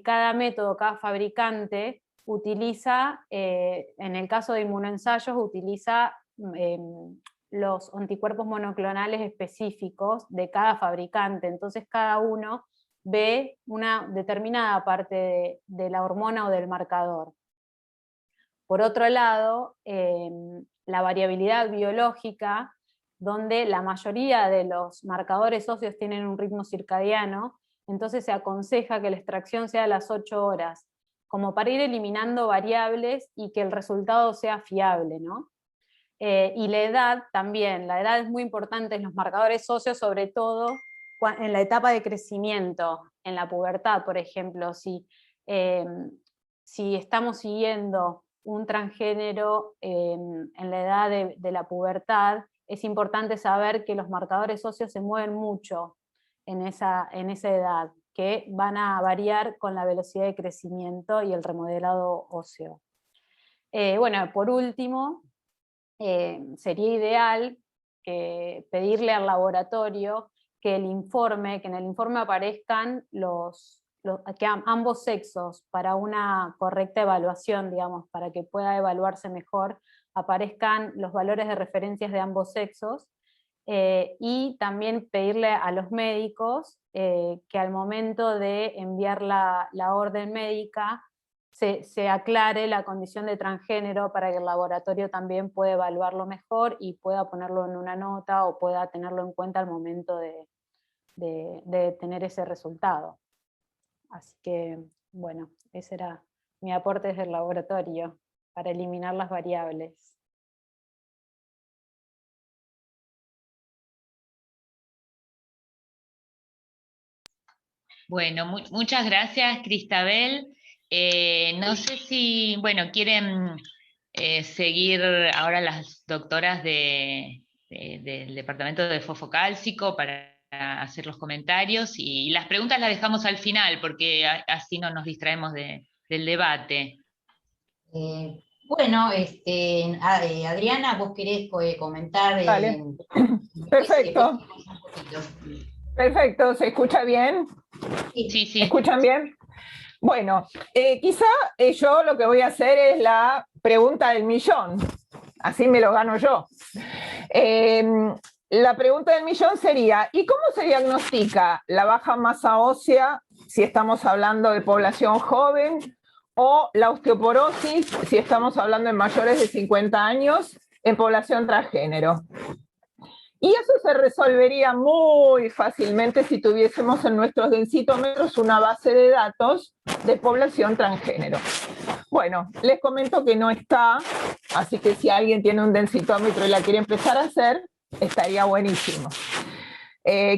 cada método, cada fabricante utiliza, en el caso de inmunoensayos, utiliza los anticuerpos monoclonales específicos de cada fabricante, entonces cada uno ve una determinada parte de la hormona o del marcador. Por otro lado, la variabilidad biológica, donde la mayoría de los marcadores óseos tienen un ritmo circadiano, entonces se aconseja que la extracción sea a las 8 horas, como para ir eliminando variables y que el resultado sea fiable, ¿no? Y la edad también, la edad es muy importante en los marcadores óseos, sobre todo en la etapa de crecimiento, en la pubertad, por ejemplo. Si estamos siguiendo un transgénero en la edad de la pubertad, es importante saber que los marcadores óseos se mueven mucho en esa edad, que van a variar con la velocidad de crecimiento y el remodelado óseo. Bueno, por último, sería ideal pedirle al laboratorio que en el informe aparezcan que ambos sexos, para una correcta evaluación, digamos, para que pueda evaluarse mejor, aparezcan los valores de referencias de ambos sexos, y también pedirle a los médicos que al momento de enviar la orden médica se aclare la condición de transgénero, para que el laboratorio también pueda evaluarlo mejor y pueda ponerlo en una nota o pueda tenerlo en cuenta al momento de tener ese resultado. Así que, bueno, ese era mi aporte desde el laboratorio para eliminar las variables. Bueno, muchas gracias, Cristabel. No sé si, bueno, quieren seguir ahora las doctoras del departamento de fosfocálcico para hacer los comentarios, y las preguntas las dejamos al final, porque así no nos distraemos del debate. Bueno, Adriana, ¿vos querés comentar? Vale. Perfecto. Perfecto, ¿se escucha bien? Sí, sí. ¿Escuchan bien? Bueno, quizá yo lo que voy a hacer es la pregunta del millón, así me lo gano yo. La pregunta del millón sería, ¿y cómo se diagnostica la baja masa ósea si estamos hablando de población joven, o la osteoporosis si estamos hablando de mayores de 50 años en población transgénero? Y eso se resolvería muy fácilmente si tuviésemos en nuestros densitómetros una base de datos de población transgénero. Bueno, les comento que no está, así que si alguien tiene un densitómetro y la quiere empezar a hacer, estaría buenísimo.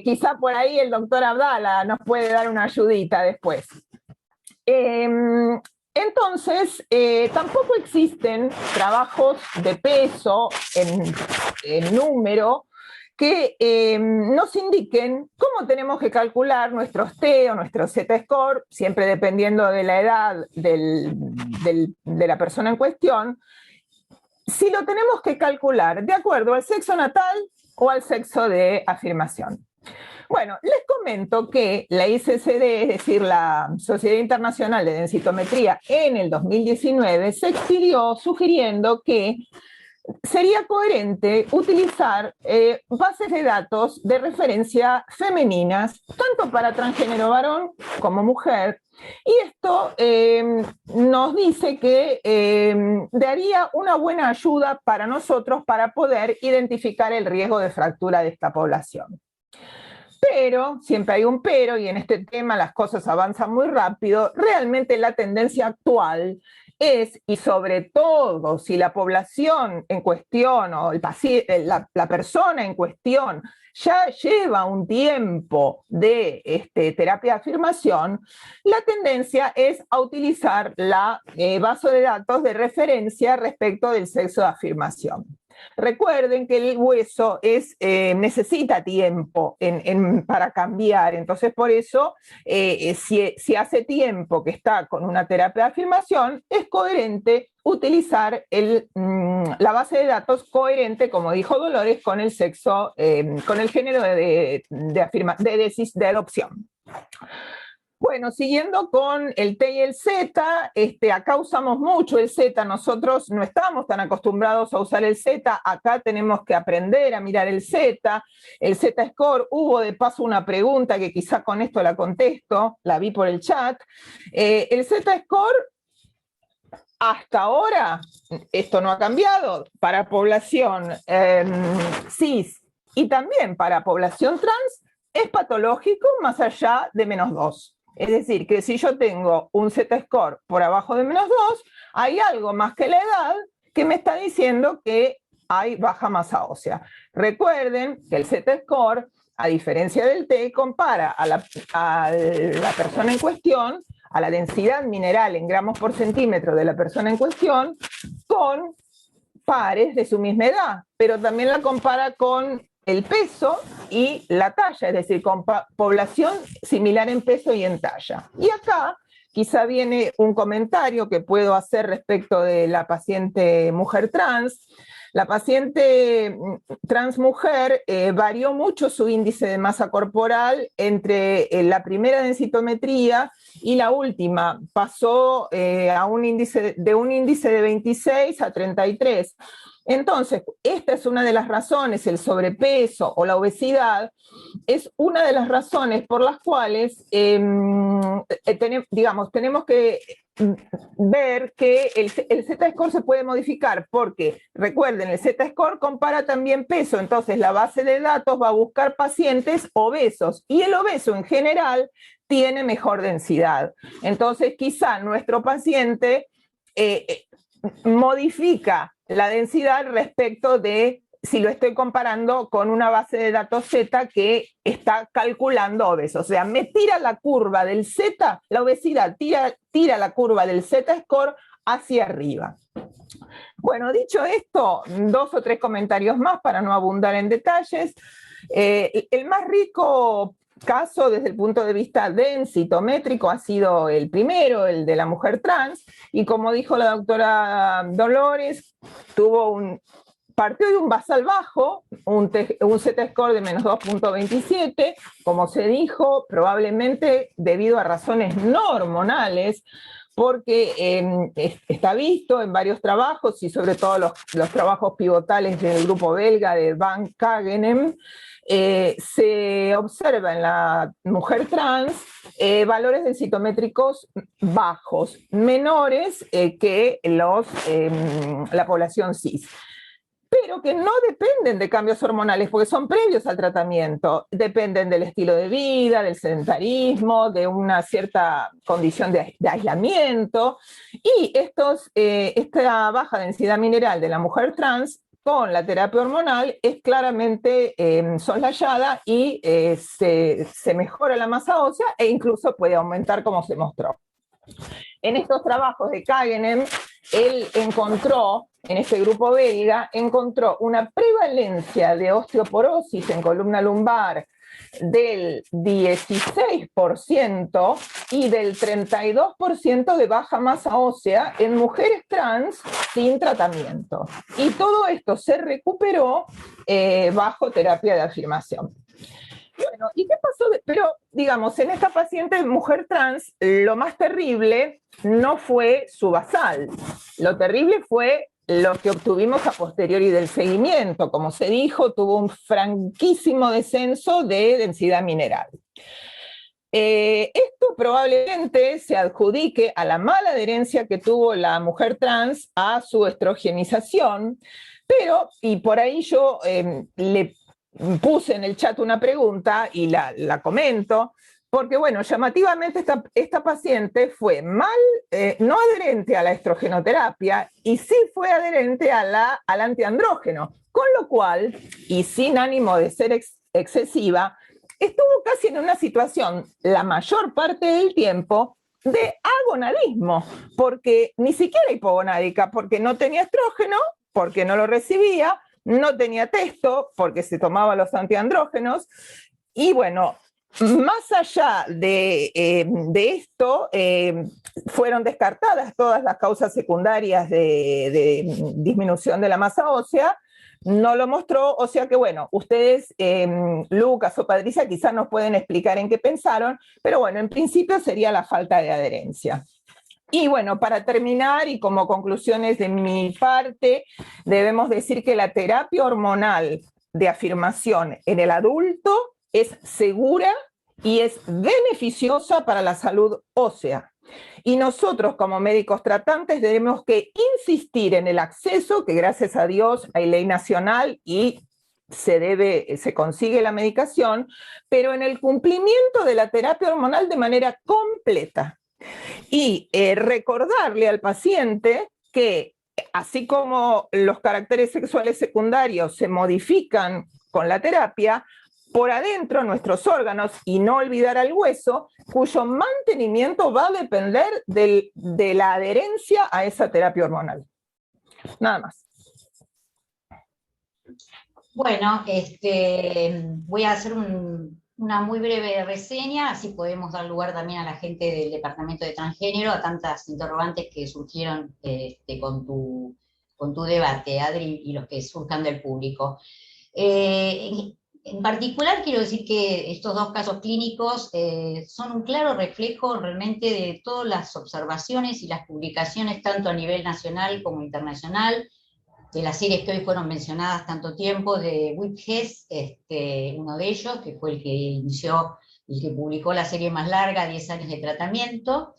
Quizá por ahí el doctor Abdala nos puede dar una ayudita después. Entonces, tampoco existen trabajos de peso en número que nos indiquen cómo tenemos que calcular nuestros T o nuestro Z-score, siempre dependiendo de la edad de la persona en cuestión, si lo tenemos que calcular de acuerdo al sexo natal o al sexo de afirmación. Bueno, les comento que la ICCD, es decir, la Sociedad Internacional de Densitometría, en el 2019 se expidió sugiriendo que sería coherente utilizar bases de datos de referencia femeninas, tanto para transgénero varón como mujer, y esto nos dice que daría una buena ayuda para nosotros para poder identificar el riesgo de fractura de esta población. Pero, siempre hay un pero, y en este tema las cosas avanzan muy rápido, realmente la tendencia actual es, y sobre todo si la población en cuestión o la persona en cuestión ya lleva un tiempo de terapia de afirmación, la tendencia es a utilizar la base de datos de referencia respecto del sexo de afirmación. Recuerden que el hueso necesita tiempo para cambiar, entonces por eso si hace tiempo que está con una terapia de afirmación, es coherente utilizar la base de datos coherente, como dijo Dolores, con el sexo, con el género de adopción. Bueno, siguiendo con el T y el Z, acá usamos mucho el Z, nosotros no estamos tan acostumbrados a usar el Z, acá tenemos que aprender a mirar el Z-score, hubo de paso una pregunta que quizá con esto la contesto, la vi por el chat, el Z-score hasta ahora, esto no ha cambiado, para población cis y también para población trans, es patológico más allá de -2. Es decir, que si yo tengo un Z-score por abajo de -2, hay algo más que la edad que me está diciendo que hay baja masa ósea. Recuerden que el Z-score, a diferencia del T, compara a la persona en cuestión, a la densidad mineral en gramos por centímetro de la persona en cuestión, con pares de su misma edad, pero también la compara con el peso y la talla, es decir, con población similar en peso y en talla. Y acá quizá viene un comentario que puedo hacer respecto de la paciente mujer trans. La paciente trans mujer varió mucho su índice de masa corporal entre la primera densitometría y la última. Pasó a un índice de 26 a 33. Entonces, esta es una de las razones, el sobrepeso o la obesidad, es una de las razones por las cuales tenemos que ver que el Z-score se puede modificar, porque recuerden, el Z-score compara también peso, entonces la base de datos va a buscar pacientes obesos, y el obeso en general tiene mejor densidad. Entonces quizá nuestro paciente modifica la densidad respecto de si lo estoy comparando con una base de datos Z que está calculando obesos. O sea, me tira la curva del Z, la obesidad tira la curva del Z-score hacia arriba. Bueno, dicho esto, 2 o 3 comentarios más para no abundar en detalles. El más rico caso desde el punto de vista densitométrico ha sido el primero, el de la mujer trans, y como dijo la doctora Dolores, partió de un basal bajo, un Z-score de menos 2.27, como se dijo, probablemente debido a razones no hormonales, porque está visto en varios trabajos, y sobre todo los trabajos pivotales del grupo belga de Van Kagenem, se observa en la mujer trans valores densitométricos bajos, menores que la población cis, pero que no dependen de cambios hormonales, porque son previos al tratamiento, dependen del estilo de vida, del sedentarismo, de una cierta condición de aislamiento, y esta baja densidad mineral de la mujer trans con la terapia hormonal es claramente soslayada, y se mejora la masa ósea e incluso puede aumentar, como se mostró. En estos trabajos de Kagenem, él encontró, en este grupo belga, encontró una prevalencia de osteoporosis en columna lumbar del 16% y del 32% de baja masa ósea en mujeres trans sin tratamiento. Y todo esto se recuperó bajo terapia de afirmación. Bueno, ¿y qué pasó? Pero, digamos, en esta paciente mujer trans, lo más terrible no fue su basal. Lo terrible fue lo que obtuvimos a posteriori del seguimiento. Como se dijo, tuvo un franquísimo descenso de densidad mineral. Esto probablemente se adjudique a la mala adherencia que tuvo la mujer trans a su estrogenización, pero, y por ahí yo le puse en el chat una pregunta y la comento, porque bueno, llamativamente esta paciente fue no adherente a la estrogenoterapia, y sí fue adherente al antiandrógeno, con lo cual, y sin ánimo de ser excesiva, estuvo casi en una situación la mayor parte del tiempo de agonadismo, porque ni siquiera hipogonádica, porque no tenía estrógeno, porque no lo recibía, no tenía testo, porque se tomaba los antiandrógenos, y bueno, más allá de esto, fueron descartadas todas las causas secundarias de disminución de la masa ósea, no lo mostró, o sea que bueno, ustedes, Lucas o Patricia, quizás nos pueden explicar en qué pensaron, pero bueno, en principio sería la falta de adherencia. Y bueno, para terminar y como conclusiones de mi parte, debemos decir que la terapia hormonal de afirmación en el adulto es segura y es beneficiosa para la salud ósea. Y nosotros como médicos tratantes tenemos que insistir en el acceso, que gracias a Dios hay ley nacional y se consigue la medicación, pero en el cumplimiento de la terapia hormonal de manera completa. Y recordarle al paciente que así como los caracteres sexuales secundarios se modifican con la terapia, por adentro nuestros órganos, y no olvidar al hueso, cuyo mantenimiento va a depender de la adherencia a esa terapia hormonal. Nada más. Bueno, voy a hacer una muy breve reseña, así podemos dar lugar también a la gente del Departamento de Transgénero, a tantas interrogantes que surgieron con tu debate, Adri, y los que surjan del público. En particular quiero decir que estos dos casos clínicos son un claro reflejo realmente de todas las observaciones y las publicaciones, tanto a nivel nacional como internacional, de las series que hoy fueron mencionadas tanto tiempo, de Whitges, uno de ellos, que fue el que inició, el que publicó la serie más larga, 10 años de tratamiento,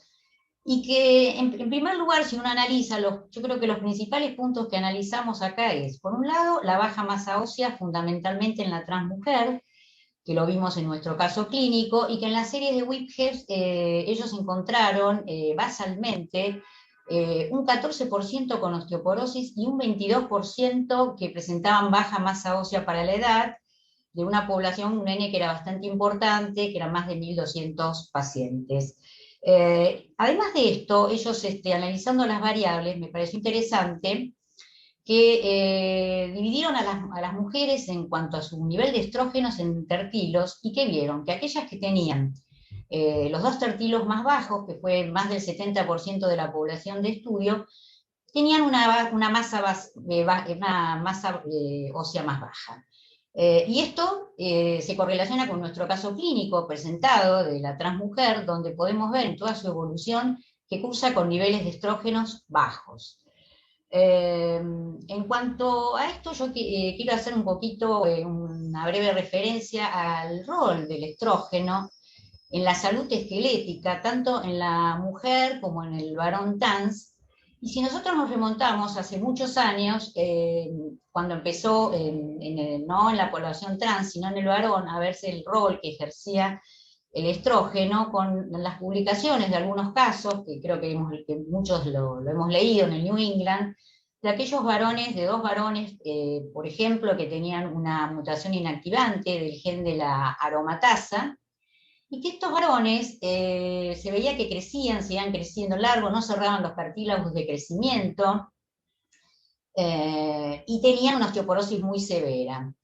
y que en primer lugar, si uno analiza, yo creo que los principales puntos que analizamos acá es, por un lado, la baja masa ósea fundamentalmente en la transmujer, que lo vimos en nuestro caso clínico, y que en la serie de Whitges ellos encontraron basalmente un 14% con osteoporosis y un 22% que presentaban baja masa ósea para la edad, de una población, un N que era bastante importante, que eran más de 1.200 pacientes. Además de esto, ellos analizando las variables, me pareció interesante que dividieron a las mujeres en cuanto a su nivel de estrógenos en tertilos, y que vieron que aquellas que tenían los 2 tertilos más bajos, que fue más del 70% de la población de estudio, tenían una masa ósea más baja. Y esto se correlaciona con nuestro caso clínico presentado de la transmujer, donde podemos ver en toda su evolución que cursa con niveles de estrógenos bajos. En cuanto a esto, yo quiero hacer un poquito, una breve referencia al rol del estrógeno en la salud esquelética, tanto en la mujer como en el varón trans. Y si nosotros nos remontamos hace muchos años, cuando empezó no en la población trans, sino en el varón, a verse el rol que ejercía el estrógeno, con las publicaciones de algunos casos, que creo que muchos lo hemos leído en el New England, de aquellos varones, de 2 varones, por ejemplo, que tenían una mutación inactivante del gen de la aromatasa, y que estos varones se veía que crecían, seguían creciendo largo, no cerraban los cartílagos de crecimiento, y tenían una osteoporosis muy severa,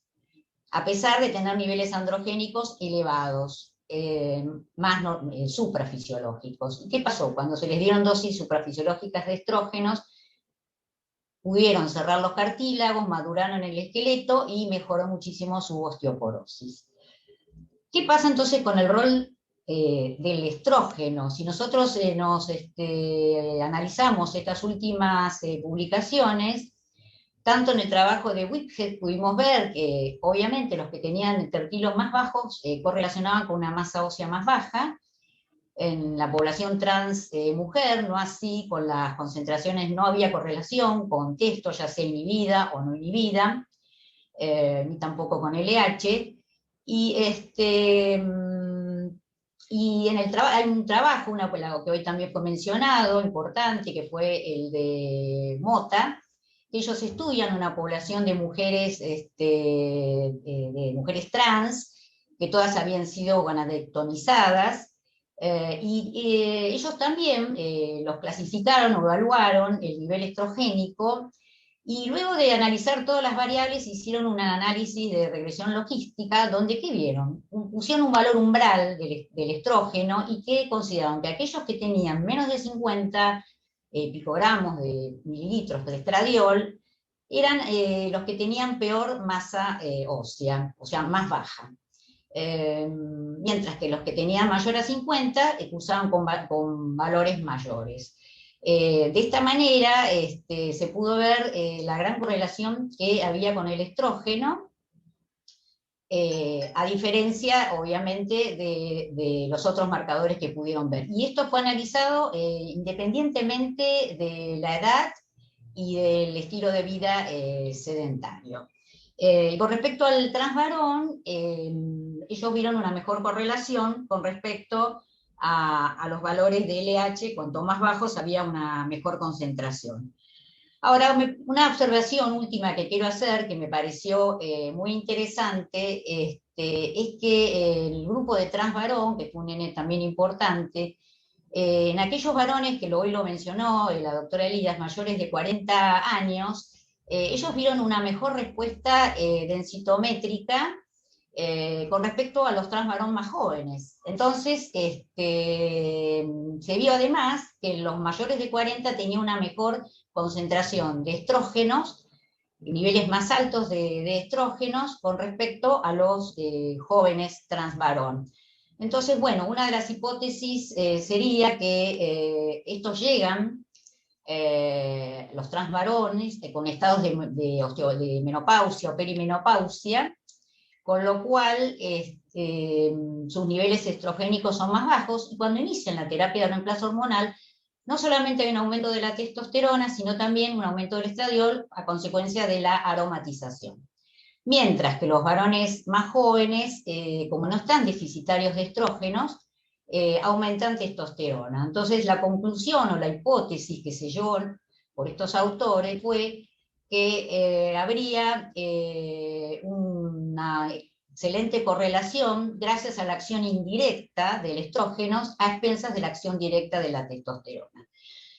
a pesar de tener niveles androgénicos elevados, suprafisiológicos. ¿Y qué pasó? Cuando se les dieron dosis suprafisiológicas de estrógenos, pudieron cerrar los cartílagos, maduraron el esqueleto y mejoró muchísimo su osteoporosis. ¿Qué pasa entonces con el rol del estrógeno? Si nosotros analizamos estas últimas publicaciones, tanto en el trabajo de Whitges pudimos ver que obviamente los que tenían tertilos más bajos correlacionaban con una masa ósea más baja. En la población trans mujer, no así con las concentraciones, no había correlación con testo, ya sea inhibida o no inhibida, ni tampoco con LH. Y en hay un trabajo, que hoy también fue mencionado, importante, que fue el de Mota. Ellos estudian una población de mujeres, de mujeres trans, que todas habían sido gonadectomizadas, y ellos también los clasificaron, evaluaron el nivel estrogénico, y luego de analizar todas las variables hicieron un análisis de regresión logística, donde ¿qué vieron? Pusieron un valor umbral del estrógeno, y que consideraron que aquellos que tenían menos de 50 picogramos de mililitros de estradiol eran los que tenían peor masa ósea, o sea, más baja. Mientras que los que tenían mayor a 50 cursaban con valores mayores. De esta manera se pudo ver la gran correlación que había con el estrógeno, a diferencia, obviamente, de los otros marcadores que pudieron ver. Y esto fue analizado independientemente de la edad y del estilo de vida sedentario. Con respecto al transvarón, ellos vieron una mejor correlación con respecto a los valores de LH. Cuanto más bajos había una mejor concentración. Ahora, una observación última que quiero hacer, que me pareció muy interesante, es que el grupo de transvarón, que fue un N también importante, en aquellos varones, que hoy lo mencionó la doctora Elías, mayores de 40 años, ellos vieron una mejor respuesta densitométrica con respecto a los trans varón más jóvenes. Entonces, se vio además que los mayores de 40 tenían una mejor concentración de estrógenos, niveles más altos de estrógenos con respecto a los jóvenes trans varón. Entonces, bueno, una de las hipótesis sería que estos llegan, los trans varones, con estados de menopausia o perimenopausia, con lo cual sus niveles estrogénicos son más bajos, y cuando inician la terapia de reemplazo hormonal, no solamente hay un aumento de la testosterona, sino también un aumento del estradiol a consecuencia de la aromatización. Mientras que los varones más jóvenes, como no están deficitarios de estrógenos, aumentan testosterona. Entonces la conclusión o la hipótesis que se llevó por estos autores fue que habría una excelente correlación gracias a la acción indirecta del estrógeno a expensas de la acción directa de la testosterona.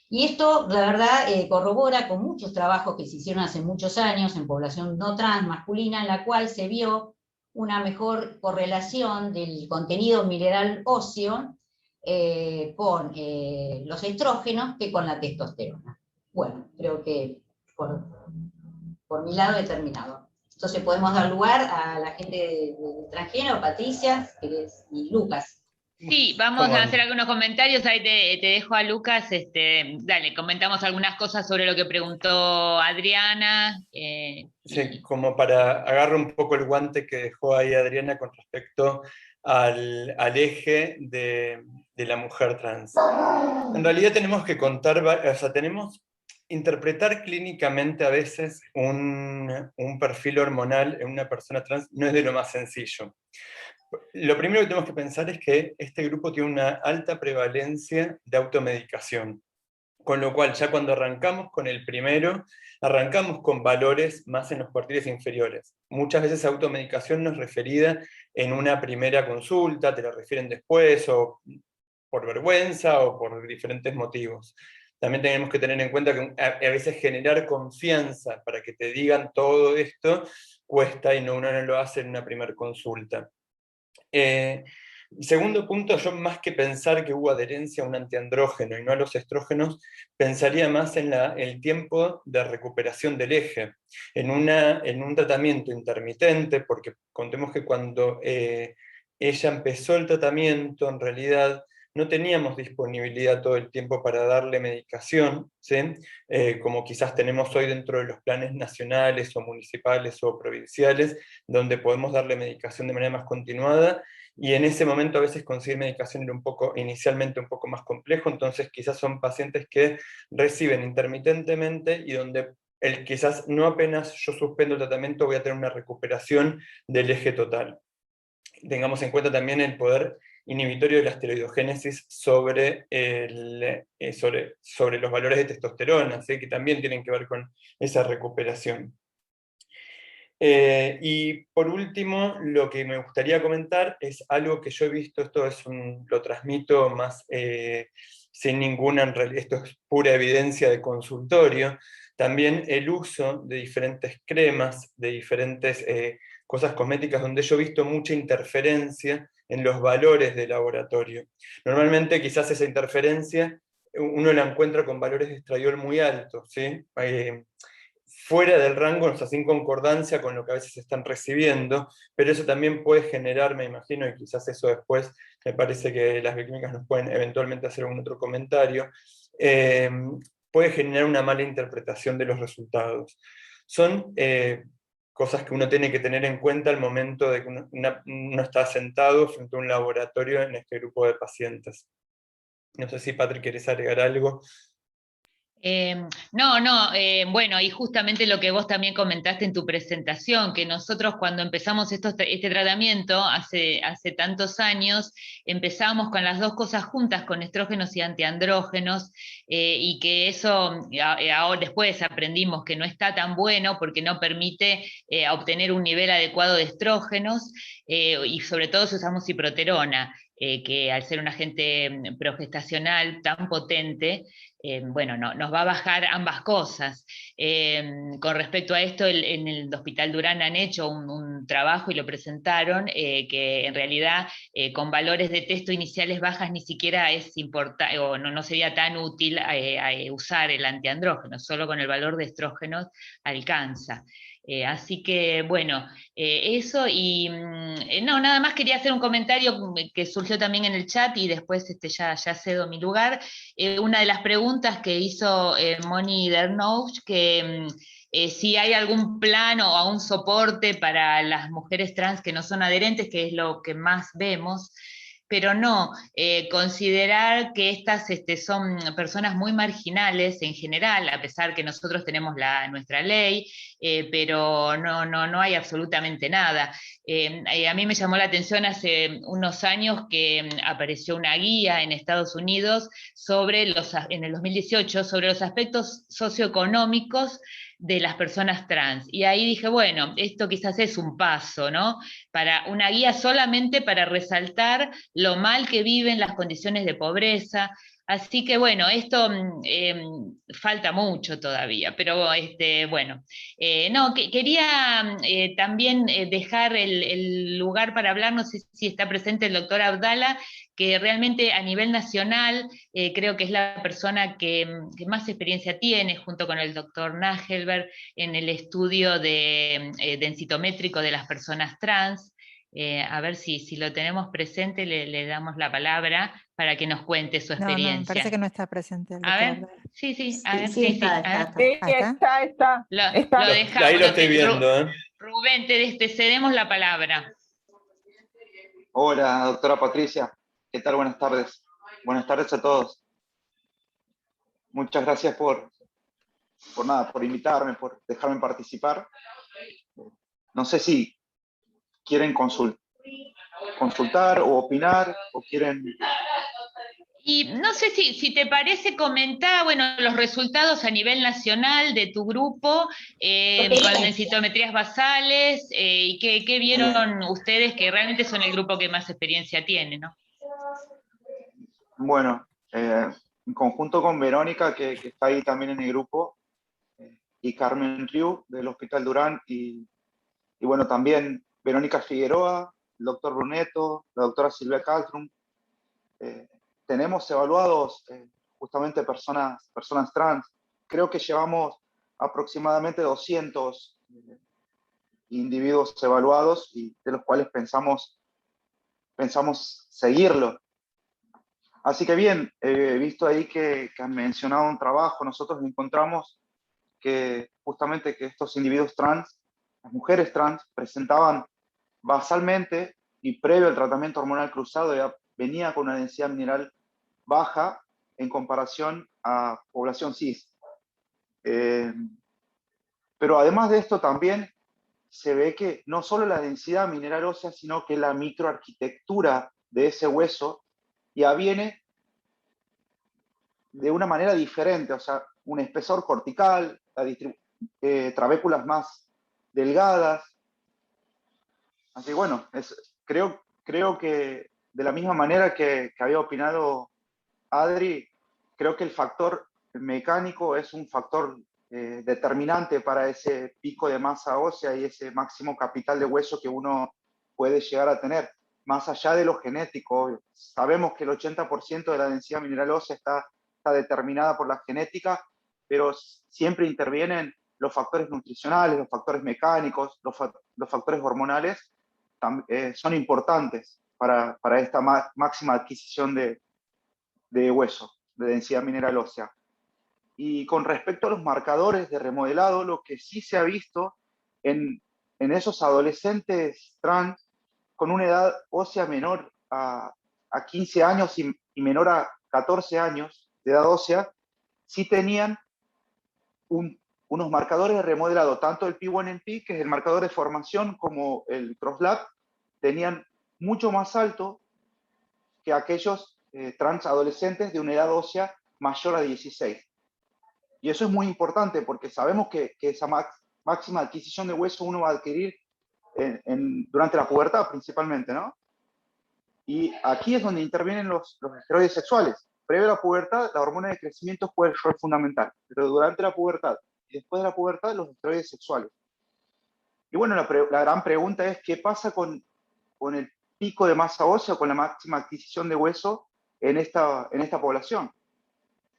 Y esto, la verdad, corrobora con muchos trabajos que se hicieron hace muchos años en población no trans masculina, en la cual se vio una mejor correlación del contenido mineral óseo con los estrógenos que con la testosterona. Bueno, creo que por mi lado he terminado. Entonces podemos dar lugar a la gente de transgénero, Patricia y Lucas. Sí, vamos a hacer algunos comentarios, ahí te dejo a Lucas, dale, comentamos algunas cosas sobre lo que preguntó Adriana. Sí, como para agarrar un poco el guante que dejó ahí Adriana con respecto al eje de la mujer trans. En realidad tenemos que interpretar clínicamente a veces un perfil hormonal en una persona trans no es de lo más sencillo. Lo primero que tenemos que pensar es que este grupo tiene una alta prevalencia de automedicación, con lo cual ya cuando arrancamos con el primero, arrancamos con valores más en los cuartiles inferiores. Muchas veces automedicación no es referida en una primera consulta, te la refieren después, o por vergüenza, o por diferentes motivos. También tenemos que tener en cuenta que a veces generar confianza para que te digan todo esto cuesta y uno no lo hace en una primera consulta. Segundo punto, yo más que pensar que hubo adherencia a un antiandrógeno y no a los estrógenos, pensaría más en el tiempo de recuperación del eje, en un tratamiento intermitente, porque contemos que cuando ella empezó el tratamiento, en realidad no teníamos disponibilidad todo el tiempo para darle medicación, ¿sí? Como quizás tenemos hoy dentro de los planes nacionales o municipales o provinciales, donde podemos darle medicación de manera más continuada, y en ese momento a veces conseguir medicación era inicialmente un poco más complejo, entonces quizás son pacientes que reciben intermitentemente y donde quizás no apenas yo suspendo el tratamiento voy a tener una recuperación del eje total. Tengamos en cuenta también el poder inhibitorio de la esteroidogénesis sobre los valores de testosterona, ¿sí? Que también tienen que ver con esa recuperación. Y por último, lo que me gustaría comentar es algo que yo he visto, lo transmito más sin ninguna, en realidad, esto es pura evidencia de consultorio, también el uso de diferentes cremas, de diferentes cosas cosméticas, donde yo he visto mucha interferencia en los valores de laboratorio. Normalmente quizás esa interferencia uno la encuentra con valores de estradiol muy altos, ¿sí? Fuera del rango, o sea, sin concordancia con lo que a veces están recibiendo, pero eso también puede generar, me imagino, y quizás eso después me parece que las bioquímicas nos pueden eventualmente hacer algún otro comentario, puede generar una mala interpretación de los resultados. Son cosas que uno tiene que tener en cuenta al momento de que uno está sentado frente a un laboratorio en este grupo de pacientes. No sé si, Patrick, ¿querés agregar algo? Bueno, y justamente lo que vos también comentaste en tu presentación, que nosotros cuando empezamos este tratamiento hace tantos años, empezamos con las dos cosas juntas, con estrógenos y antiandrógenos, y que eso ahora después aprendimos que no está tan bueno porque no permite obtener un nivel adecuado de estrógenos, y sobre todo si usamos ciproterona, que al ser un agente progestacional tan potente, bueno, nos va a bajar ambas cosas. Con respecto a esto, en el Hospital Durán han hecho un trabajo y lo presentaron, que en realidad con valores de testo iniciales bajas ni siquiera es importante, o no sería tan útil usar el antiandrógeno, solo con el valor de estrógenos alcanza. Así que, bueno, eso y no, nada más quería hacer un comentario que surgió también en el chat y después ya cedo mi lugar. Una de las preguntas que hizo Moni Dernouch, que si hay algún plan o un soporte para las mujeres trans que no son adherentes, que es lo que más vemos, pero no, considerar que estas son personas muy marginales en general, a pesar que nosotros tenemos nuestra ley, pero no hay absolutamente nada. A mí me llamó la atención hace unos años que apareció una guía en Estados Unidos en el 2018, sobre los aspectos socioeconómicos de las personas trans. Y ahí dije, bueno, esto quizás es un paso, ¿no? Para una guía solamente para resaltar lo mal que viven, las condiciones de pobreza. Así que bueno, esto falta mucho todavía, pero bueno, no, quería también dejar el lugar para hablar, no sé si está presente el doctor Abdala, que realmente a nivel nacional creo que es la persona que más experiencia tiene, junto con el doctor Nagelberg, en el estudio densitométrico de las personas trans. A ver si lo tenemos presente, le damos la palabra para que nos cuente su experiencia. No, me parece que no está presente. A ver, sí, a ver, sí. Está. Lo dejamos. Ahí lo estoy viendo. Rubén, te cedemos la palabra. Hola, doctora Patricia. ¿Qué tal? Buenas tardes. Buenas tardes a todos. Muchas gracias por invitarme, por dejarme participar. No sé si quieren consultar o opinar, o quieren... Y no sé si te parece comentar, bueno, los resultados a nivel nacional de tu grupo, con densitometrías basales, y qué vieron ustedes, que realmente son el grupo que más experiencia tiene, ¿no? Bueno, en conjunto con Verónica, que está ahí también en el grupo, y Carmen Riu, del Hospital Durán, y bueno, también Verónica Figueroa, el doctor Bruneto, la doctora Silvia Caltrum. Tenemos evaluados justamente personas trans. Creo que llevamos aproximadamente 200 individuos evaluados, y de los cuales pensamos seguirlo. Así que bien, he visto ahí que han mencionado un trabajo. Nosotros encontramos que justamente que estos individuos trans, las mujeres trans, presentaban basalmente y previo al tratamiento hormonal cruzado ya venía con una densidad mineral baja en comparación a población cis. Pero además de esto también se ve que no solo la densidad mineral ósea, sino que la microarquitectura de ese hueso ya viene de una manera diferente, o sea, un espesor cortical, trabéculas más delgadas. Así que bueno, creo que de la misma manera que había opinado Adri, creo que el factor mecánico es un factor determinante para ese pico de masa ósea y ese máximo capital de hueso que uno puede llegar a tener, más allá de lo genético. Sabemos que el 80% de la densidad mineral ósea está determinada por la genética, pero siempre intervienen los factores nutricionales, los factores mecánicos, los factores hormonales, son importantes para esta máxima adquisición de hueso, de densidad mineral ósea. Y con respecto a los marcadores de remodelado, lo que sí se ha visto en esos adolescentes trans con una edad ósea menor a 15 años y menor a 14 años de edad ósea, sí tenían unos marcadores de remodelado, tanto el P1NP, que es el marcador de formación, como el CrossLab, tenían mucho más alto que aquellos trans adolescentes de una edad ósea mayor a 16. Y eso es muy importante porque sabemos que esa máxima adquisición de hueso uno va a adquirir durante la pubertad principalmente, ¿no? Y aquí es donde intervienen los esteroides sexuales. previo a la pubertad, la hormona de crecimiento juega el rol fundamental, pero durante la pubertad y después de la pubertad, los esteroides sexuales. Y bueno, la gran pregunta es, ¿qué pasa con el pico de masa ósea, con la máxima adquisición de hueso en esta población?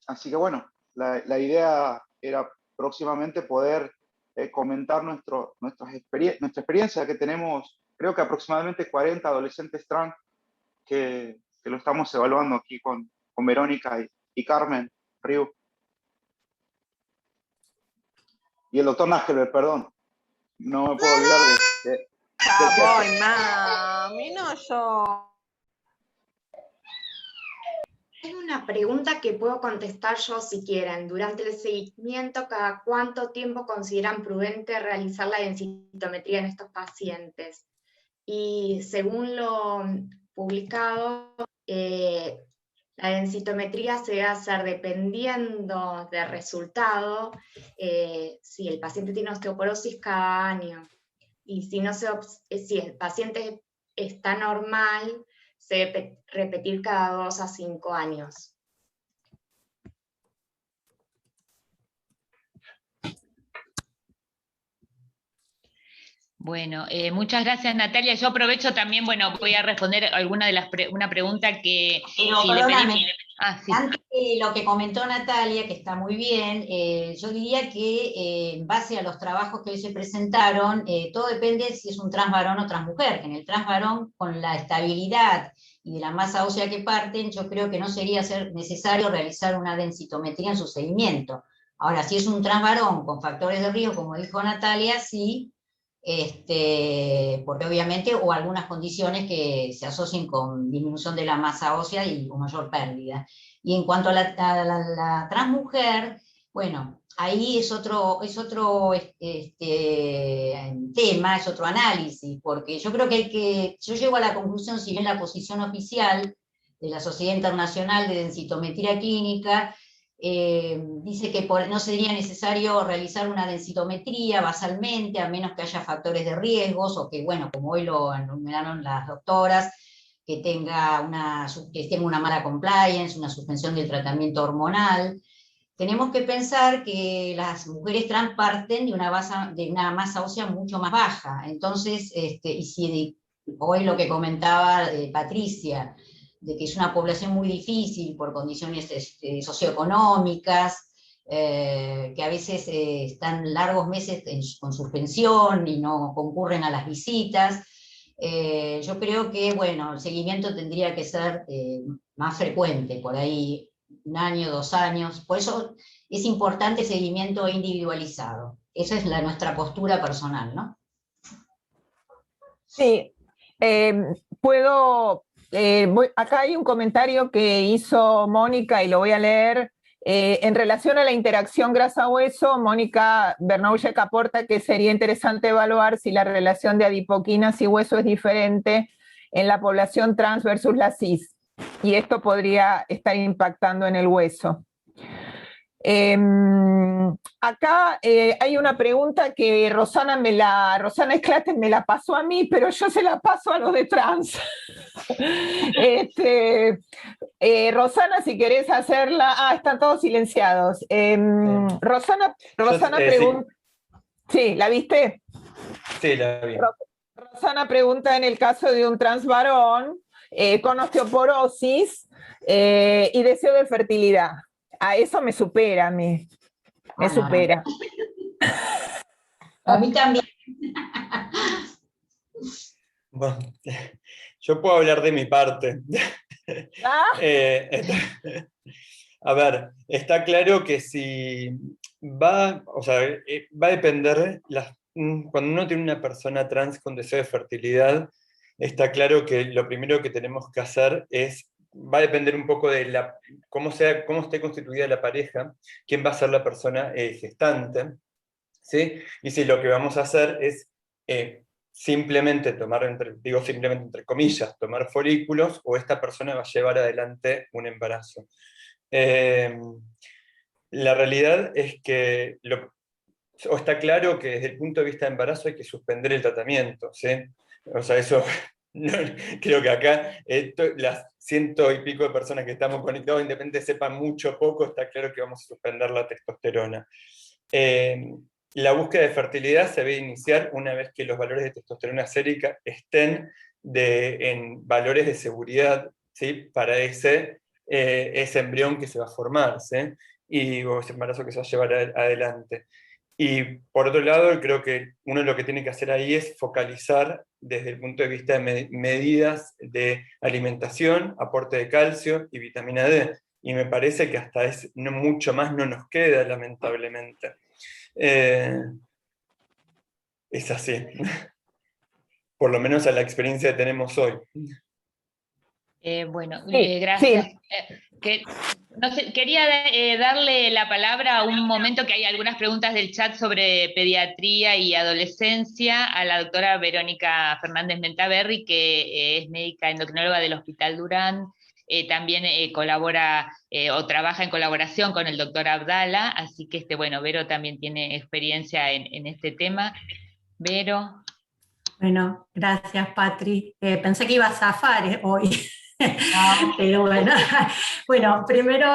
Así que bueno, la idea era próximamente poder comentar nuestra experiencia, que tenemos, creo que aproximadamente 40 adolescentes trans que lo estamos evaluando aquí con Verónica y Carmen Riu. Y el doctor Nájel, perdón. No me puedo olvidar de voy, mami, no yo. Es una pregunta que puedo contestar yo si quieren. Durante el seguimiento, ¿cada cuánto tiempo consideran prudente realizar la densitometría en estos pacientes? Y según lo publicado, la densitometría se debe hacer dependiendo del resultado, si el paciente tiene osteoporosis cada año, y si el paciente está normal, se debe repetir cada 2 a 5 años. Bueno, muchas gracias, Natalia. Yo aprovecho también, bueno, voy a responder alguna de una pregunta que... Pero si perdóname, sí. antes de lo que comentó Natalia, que está muy bien, yo diría que en base a los trabajos que hoy se presentaron, todo depende si es un trans varón o trans mujer, que en el trans varón, con la estabilidad y de la masa ósea que parten, yo creo que no sería necesario realizar una densitometría en su seguimiento. Ahora, si es un trans varón con factores de riesgo, como dijo Natalia, sí, porque obviamente, o algunas condiciones que se asocien con disminución de la masa ósea y o mayor pérdida. Y en cuanto a la transmujer, bueno, ahí es otro tema, es otro análisis, porque yo creo que yo llego a la conclusión, si bien la posición oficial de la Sociedad Internacional de Densitometría Clínica dice que no sería necesario realizar una densitometría basalmente, a menos que haya factores de riesgos, o que, bueno, como hoy lo enumeraron las doctoras, que tenga una mala compliance, una suspensión del tratamiento hormonal. Tenemos que pensar que las mujeres trans parten de una masa ósea mucho más baja. Entonces, y si hoy lo que comentaba Patricia, de que es una población muy difícil por condiciones socioeconómicas, que a veces están largos meses con suspensión y no concurren a las visitas. Yo creo que, bueno, el seguimiento tendría que ser más frecuente, por ahí 1 año, 2 años. Por eso es importante el seguimiento individualizado. Esa es nuestra postura personal, ¿no? Sí, acá hay un comentario que hizo Mónica y lo voy a leer. En relación a la interacción grasa-hueso, Mónica Bernoulli aporta que sería interesante evaluar si la relación de adipoquinas y hueso es diferente en la población trans versus la cis, y esto podría estar impactando en el hueso. Acá hay una pregunta que Rosana Esclaten me la pasó a mí, pero yo se la paso a los de trans. Rosana, si querés hacerla... están todos silenciados. Rosana pregunta... Sí, ¿la viste? Sí, la vi. Rosana pregunta, en el caso de un trans varón con osteoporosis y deseo de fertilidad. A eso me supera a mí. Me supera. A mí también. Bueno, yo puedo hablar de mi parte. A ver, está claro que si va a depender, cuando uno tiene una persona trans con deseo de fertilidad, está claro que lo primero que tenemos que hacer va a depender un poco de cómo esté constituida la pareja, quién va a ser la persona gestante, ¿sí? Y si lo que vamos a hacer es simplemente simplemente entre comillas, tomar folículos, o esta persona va a llevar adelante un embarazo. La realidad es que está claro que desde el punto de vista de embarazo hay que suspender el tratamiento, ¿sí? O sea, eso No, creo que acá las 100 y pico de personas que estamos conectados, independientemente sepan mucho o poco, está claro que vamos a suspender la testosterona. La búsqueda de fertilidad se debe iniciar una vez que los valores de testosterona sérica estén en valores de seguridad, ¿sí? Para ese embrión que se va a formar, ¿sí? O ese embarazo que se va a llevar adelante. Y por otro lado, creo que uno lo que tiene que hacer ahí es focalizar desde el punto de vista de medidas de alimentación, aporte de calcio y vitamina D. Y me parece que hasta mucho más no nos queda, lamentablemente. Es así. Por lo menos a la experiencia que tenemos hoy. Bueno, gracias. Sí. No sé, quería darle la palabra un momento, que hay algunas preguntas del chat sobre pediatría y adolescencia, a la doctora Verónica Fernández Mentaberri, que es médica endocrinóloga del Hospital Durán. También colabora o trabaja en colaboración con el doctor Abdala, así que bueno, Vero también tiene experiencia en este tema. Vero. Bueno, gracias, Patri. Pensé que iba a zafar hoy. Pero bueno, primero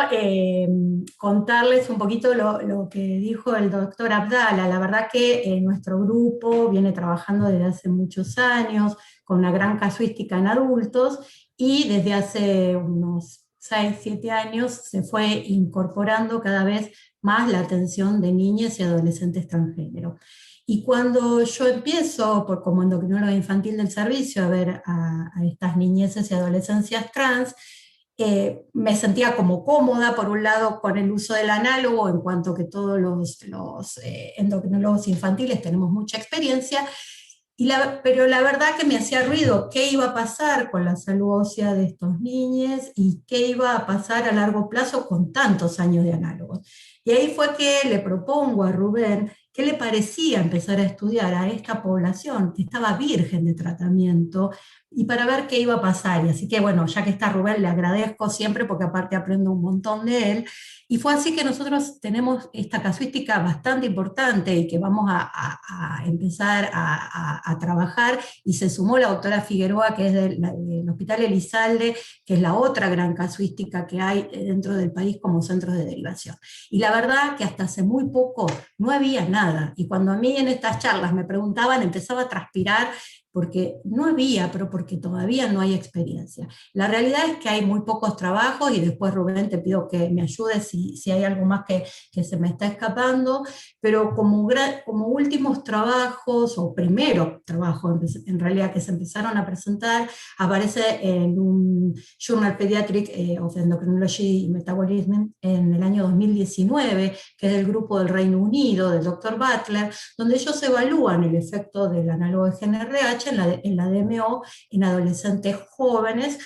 contarles un poquito lo que dijo el doctor Abdala. La verdad que nuestro grupo viene trabajando desde hace muchos años con una gran casuística en adultos, y desde hace unos 6, 7 años se fue incorporando cada vez más la atención de niñas y adolescentes transgénero. Y cuando yo empiezo, como endocrinóloga infantil del servicio, a ver a estas niñeces y adolescencias trans, me sentía como cómoda, por un lado, con el uso del análogo, en cuanto que todos los endocrinólogos infantiles tenemos mucha experiencia, pero la verdad que me hacía ruido qué iba a pasar con la salud ósea de estos niños y qué iba a pasar a largo plazo con tantos años de análogos. Y ahí fue que le propongo a Rubén qué le parecía empezar a estudiar a esta población que estaba virgen de tratamiento, y para ver qué iba a pasar. Y así que bueno, ya que está Rubén, le agradezco siempre, porque aparte aprendo un montón de él. Y fue así que nosotros tenemos esta casuística bastante importante y que vamos a empezar a trabajar, y se sumó la doctora Figueroa, que es del Hospital Elizalde, que es la otra gran casuística que hay dentro del país como centros de derivación. Y la verdad que hasta hace muy poco no había nada, y cuando a mí en estas charlas me preguntaban, empezaba a transpirar, porque no había, pero porque todavía no hay experiencia. La realidad es que hay muy pocos trabajos, y después, Rubén, te pido que me ayudes si hay algo más que se me está escapando, pero como últimos trabajos, o primero trabajo en realidad que se empezaron a presentar, aparece en un Journal Pediatric of Endocrinology and Metabolism en el año 2019, que es del grupo del Reino Unido, del Dr. Butler, donde ellos evalúan el efecto del análogo de GnRH en la DMO en adolescentes jóvenes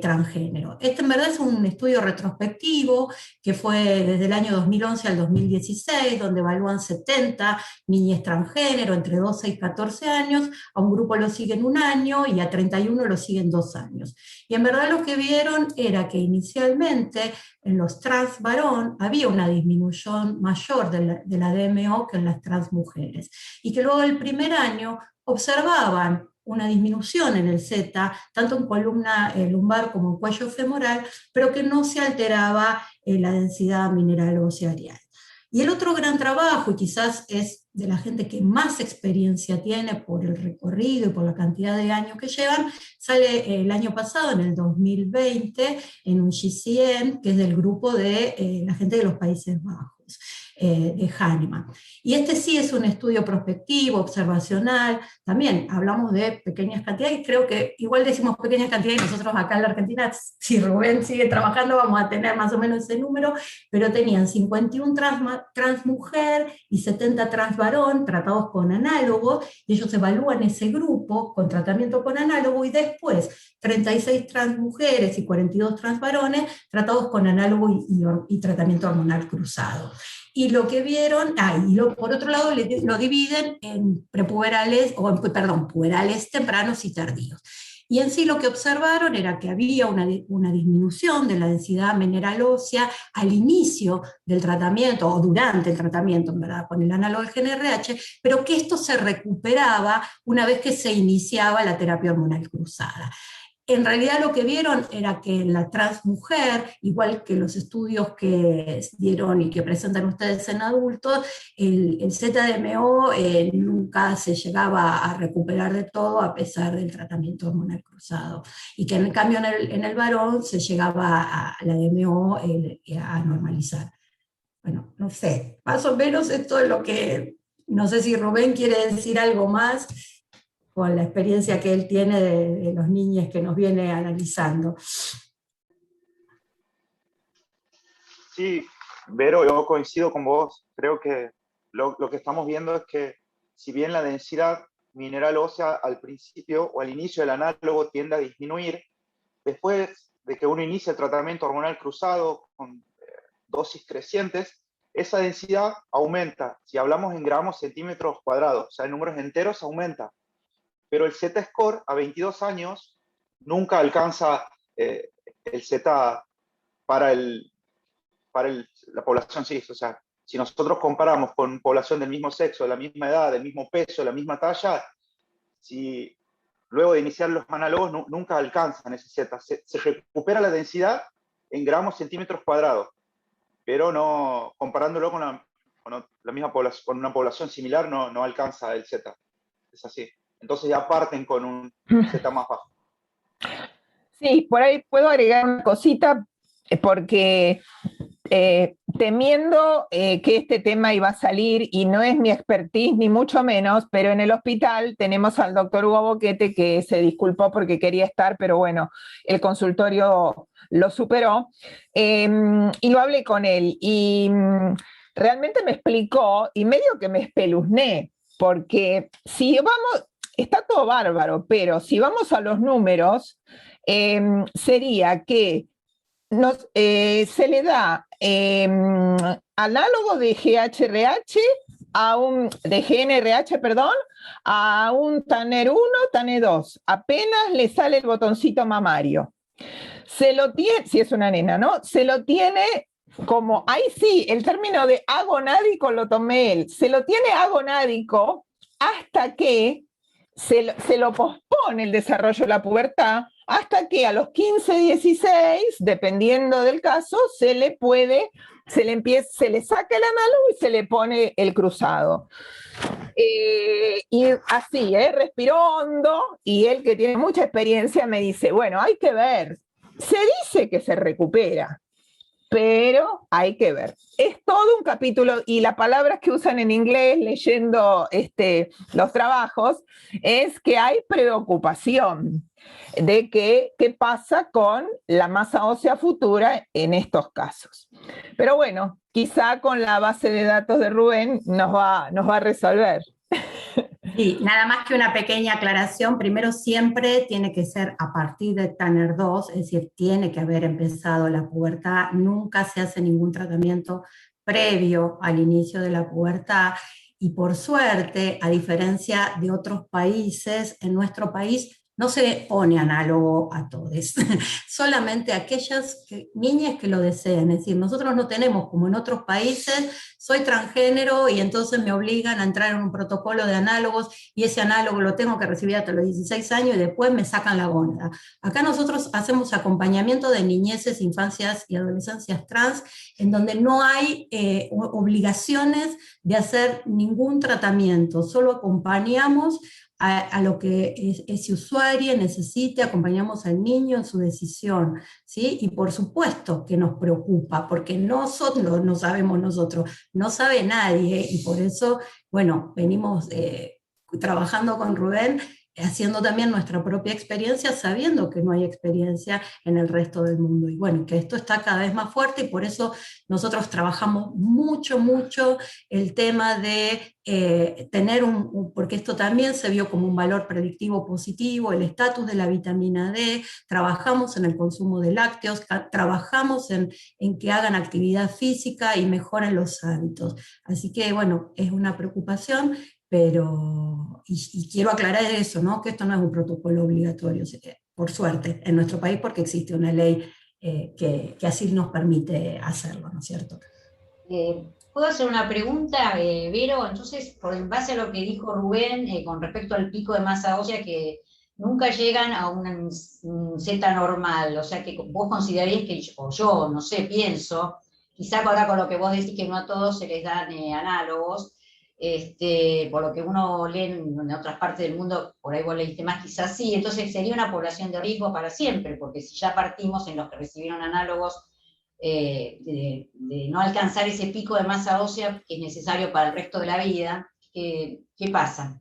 transgénero. En verdad es un estudio retrospectivo que fue desde el año 2011 al 2016, donde evalúan 70 niñas transgénero entre 12 y 14 años, a un grupo lo siguen 1 año y a 31 lo siguen 2 años. Y en verdad lo que vieron era que inicialmente en los trans varón había una disminución mayor de la DMO que en las trans mujeres, y que luego el primer año observaban una disminución en el Z, tanto en columna lumbar como en cuello femoral, pero que no se alteraba la densidad mineral ósea areal. Y el otro gran trabajo, y quizás es de la gente que más experiencia tiene por el recorrido y por la cantidad de años que llevan, sale el año pasado, en el 2020, en un GCM, que es del grupo de la gente de los Países Bajos, de Hahnemann. Y este sí es un estudio prospectivo, observacional, también hablamos de pequeñas cantidades, creo que igual decimos pequeñas cantidades, y nosotros acá en la Argentina, si Rubén sigue trabajando, vamos a tener más o menos ese número, pero tenían 51 trans mujer y 70 trans varón tratados con análogos, y ellos evalúan ese grupo con tratamiento con análogo, y después 36 trans mujeres y 42 trans varones tratados con análogo y tratamiento hormonal cruzado. Y lo que vieron, por otro lado lo dividen en puberales tempranos y tardíos. Y en sí lo que observaron era que había una disminución de la densidad mineral ósea al inicio del tratamiento, o durante el tratamiento, en verdad, con el análogo del GnRH, pero que esto se recuperaba una vez que se iniciaba la terapia hormonal cruzada. En realidad lo que vieron era que en la transmujer, igual que los estudios que dieron y que presentan ustedes en adultos, el ZDMO nunca se llegaba a recuperar de todo a pesar del tratamiento hormonal cruzado. Y que en cambio en el varón se llegaba a la DMO a normalizar. Bueno, no sé, más o menos esto es lo que, no sé si Rubén quiere decir algo más con la experiencia que él tiene de los niños que nos viene analizando. Sí, Vero, yo coincido con vos. Creo que lo que estamos viendo es que si bien la densidad mineral ósea al principio o al inicio del análogo tiende a disminuir, después de que uno inicia el tratamiento hormonal cruzado con dosis crecientes, esa densidad aumenta. Si hablamos en gramos centímetros cuadrados, o sea, en números enteros aumenta. Pero el Z-score a 22 años nunca alcanza el Z para la población cis. O sea, si nosotros comparamos con población del mismo sexo, de la misma edad, del mismo peso, de la misma talla, si luego de iniciar los análogos nunca alcanzan ese Z. Se recupera la densidad en gramos centímetros cuadrados, pero no, comparándolo con la misma población, con una población similar, no alcanza el Z. Es así. Entonces ya parten con un Z más bajo. Sí, por ahí puedo agregar una cosita, porque temiendo que este tema iba a salir, y no es mi expertise ni mucho menos, pero en el hospital tenemos al doctor Hugo Boquete, que se disculpó porque quería estar, pero bueno, el consultorio lo superó, y lo hablé con él, y realmente me explicó, y medio que me espeluzné, porque si vamos... Está todo bárbaro, pero si vamos a los números, sería que se le da análogo de GHRH de GnRH, perdón, a un TANER1, TANER2. Apenas le sale el botoncito mamario. Se lo tiene, si es una nena, ¿no? Se lo tiene como, ahí sí, el término de agonádico lo tomé él. Se lo tiene agonádico hasta que se lo pospone el desarrollo de la pubertad, hasta que a los 15, 16, dependiendo del caso, se le saca el análogo y se le pone el cruzado. Y así, respiró hondo, y él, que tiene mucha experiencia, me dice, bueno, hay que ver, se dice que se recupera, pero hay que ver. Es todo un capítulo, y las palabras que usan en inglés leyendo los trabajos es que hay preocupación de qué pasa con la masa ósea futura en estos casos. Pero bueno, quizá con la base de datos de Rubén nos va a resolver. Sí, nada más que una pequeña aclaración. Primero, siempre tiene que ser a partir de TANER2, es decir, tiene que haber empezado la pubertad. Nunca se hace ningún tratamiento previo al inicio de la pubertad. Y por suerte, a diferencia de otros países, en nuestro país no se pone análogo a todos, solamente a aquellas niñas que lo deseen. Es decir, nosotros no tenemos, como en otros países, soy transgénero y entonces me obligan a entrar en un protocolo de análogos, y ese análogo lo tengo que recibir hasta los 16 años y después me sacan la gónada. Acá nosotros hacemos acompañamiento de niñeces, infancias y adolescencias trans, en donde no hay obligaciones de hacer ningún tratamiento, solo acompañamos a lo que ese usuario necesite, acompañamos al niño en su decisión, ¿sí? Y por supuesto que nos preocupa, porque nosotros no sabemos nosotros, no sabe nadie, y por eso, bueno, venimos trabajando con Rubén, haciendo también nuestra propia experiencia, sabiendo que no hay experiencia en el resto del mundo. Y bueno, que esto está cada vez más fuerte, y por eso nosotros trabajamos mucho el tema de tener porque esto también se vio como un valor predictivo positivo, el estatus de la vitamina D, trabajamos en el consumo de lácteos, trabajamos en que hagan actividad física y mejoren los hábitos. Así que bueno, es una preocupación, pero, y quiero aclarar eso, ¿no? Que esto no es un protocolo obligatorio. por suerte, en nuestro país, porque existe una ley que así nos permite hacerlo, ¿no es cierto? ¿Puedo hacer una pregunta, Vero? Entonces, en base a lo que dijo Rubén con respecto al pico de masa ósea, que nunca llegan a un Z normal, o sea que vos considerarías que, o yo, no sé, pienso, quizá ahora con lo que vos decís que no a todos se les dan análogos, por lo que uno lee en otras partes del mundo, por ahí vos leíste más, quizás sí, entonces sería una población de riesgo para siempre, porque si ya partimos en los que recibieron análogos, de no alcanzar ese pico de masa ósea que es necesario para el resto de la vida, ¿qué pasa?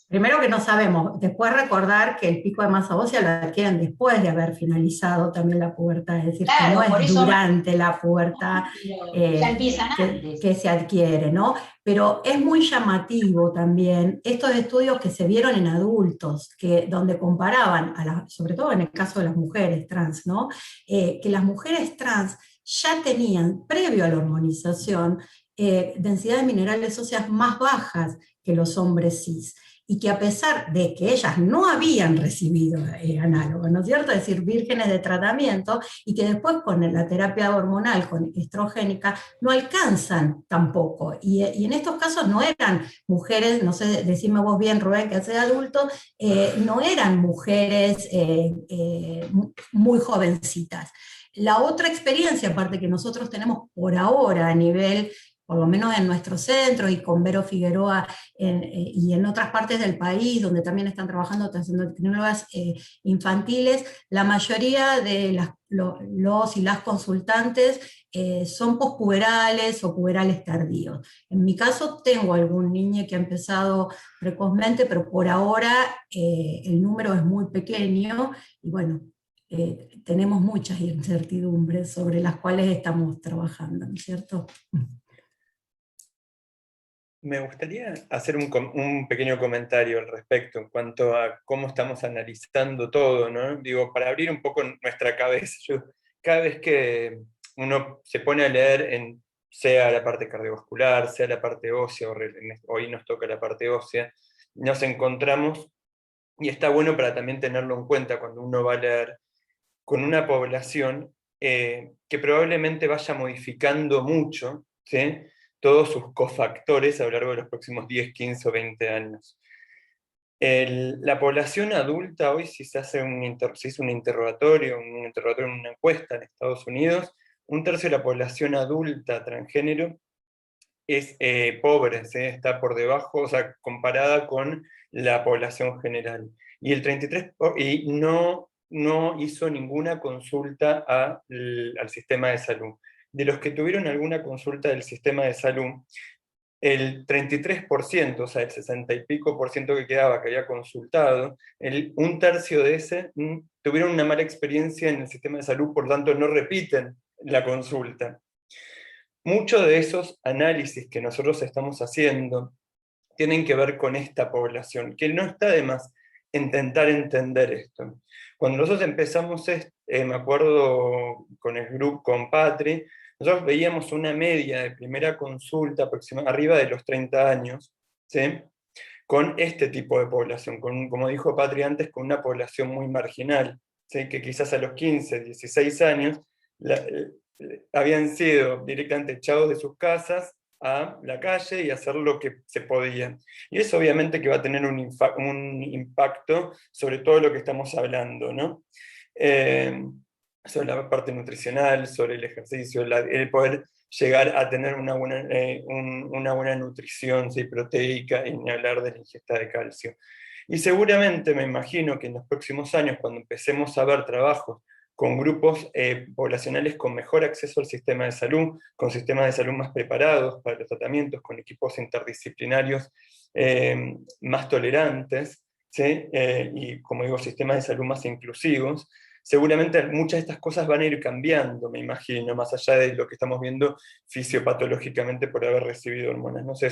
Primero que no sabemos, después recordar que el pico de masa ósea lo adquieren después de haber finalizado también la pubertad, es decir, claro, que no es eso, durante la pubertad que se adquiere, ¿no? Pero es muy llamativo también estos estudios que se vieron en adultos, donde comparaban, sobre todo en el caso de las mujeres trans, ¿no? Que las mujeres trans ya tenían, previo a la hormonización, densidad de minerales óseas más bajas que los hombres cis, y que a pesar de que ellas no habían recibido análogos, ¿no es cierto? Es decir, vírgenes de tratamiento, y que después con la terapia hormonal, con estrogénica, no alcanzan tampoco. Y en estos casos no eran mujeres, no sé, decime vos bien, Rubén, que hace adulto, no eran mujeres muy jovencitas. La otra experiencia, aparte que nosotros tenemos por ahora a nivel, por lo menos en nuestro centro y con Vero Figueroa y en otras partes del país, donde también están trabajando tecnólogas infantiles, la mayoría de los y las consultantes son pospuberales o puberales tardíos. En mi caso tengo algún niño que ha empezado precozmente, pero por ahora el número es muy pequeño, y bueno, tenemos muchas incertidumbres sobre las cuales estamos trabajando, ¿no es cierto? Me gustaría hacer un pequeño comentario al respecto en cuanto a cómo estamos analizando todo, ¿no? Digo, para abrir un poco nuestra cabeza. Cada vez que uno se pone a leer, sea la parte cardiovascular, sea la parte ósea, hoy nos toca la parte ósea, nos encontramos, y está bueno para también tenerlo en cuenta cuando uno va a leer, con una población que probablemente vaya modificando mucho, ¿sí?, todos sus cofactores a lo largo de los próximos 10, 15 o 20 años. La población adulta hoy, si se hace se hizo un interrogatorio en una encuesta en Estados Unidos, 1/3 de la población adulta transgénero es pobre, ¿sí?, está por debajo, o sea, comparada con la población general. Y el 33%, y no hizo ninguna consulta al sistema de salud. De los que tuvieron alguna consulta del sistema de salud, el 33%, o sea, el 60 y pico por ciento que quedaba, que había consultado, 1/3 de ese tuvieron una mala experiencia en el sistema de salud, por tanto no repiten la consulta. Muchos de esos análisis que nosotros estamos haciendo tienen que ver con esta población, que no está de más intentar entender esto. Cuando nosotros empezamos, me acuerdo con el grupo, con Patri, nosotros veíamos una media de primera consulta arriba de los 30 años, ¿sí?, con este tipo de población, como dijo Patri antes, con una población muy marginal, ¿sí?, que quizás a los 15, 16 años habían sido directamente echados de sus casas a la calle y hacer lo que se podía. Y eso obviamente que va a tener un impacto sobre todo lo que estamos hablando, ¿no? Sobre la parte nutricional, sobre el ejercicio, el poder llegar a tener una buena nutrición, ¿sí?, proteica, y ni hablar de la ingesta de calcio. Y seguramente me imagino que en los próximos años, cuando empecemos a ver trabajos con grupos poblacionales con mejor acceso al sistema de salud, con sistemas de salud más preparados para los tratamientos, con equipos interdisciplinarios más tolerantes, ¿sí?, y como digo, sistemas de salud más inclusivos, seguramente muchas de estas cosas van a ir cambiando, me imagino, más allá de lo que estamos viendo fisiopatológicamente por haber recibido hormonas. No sé,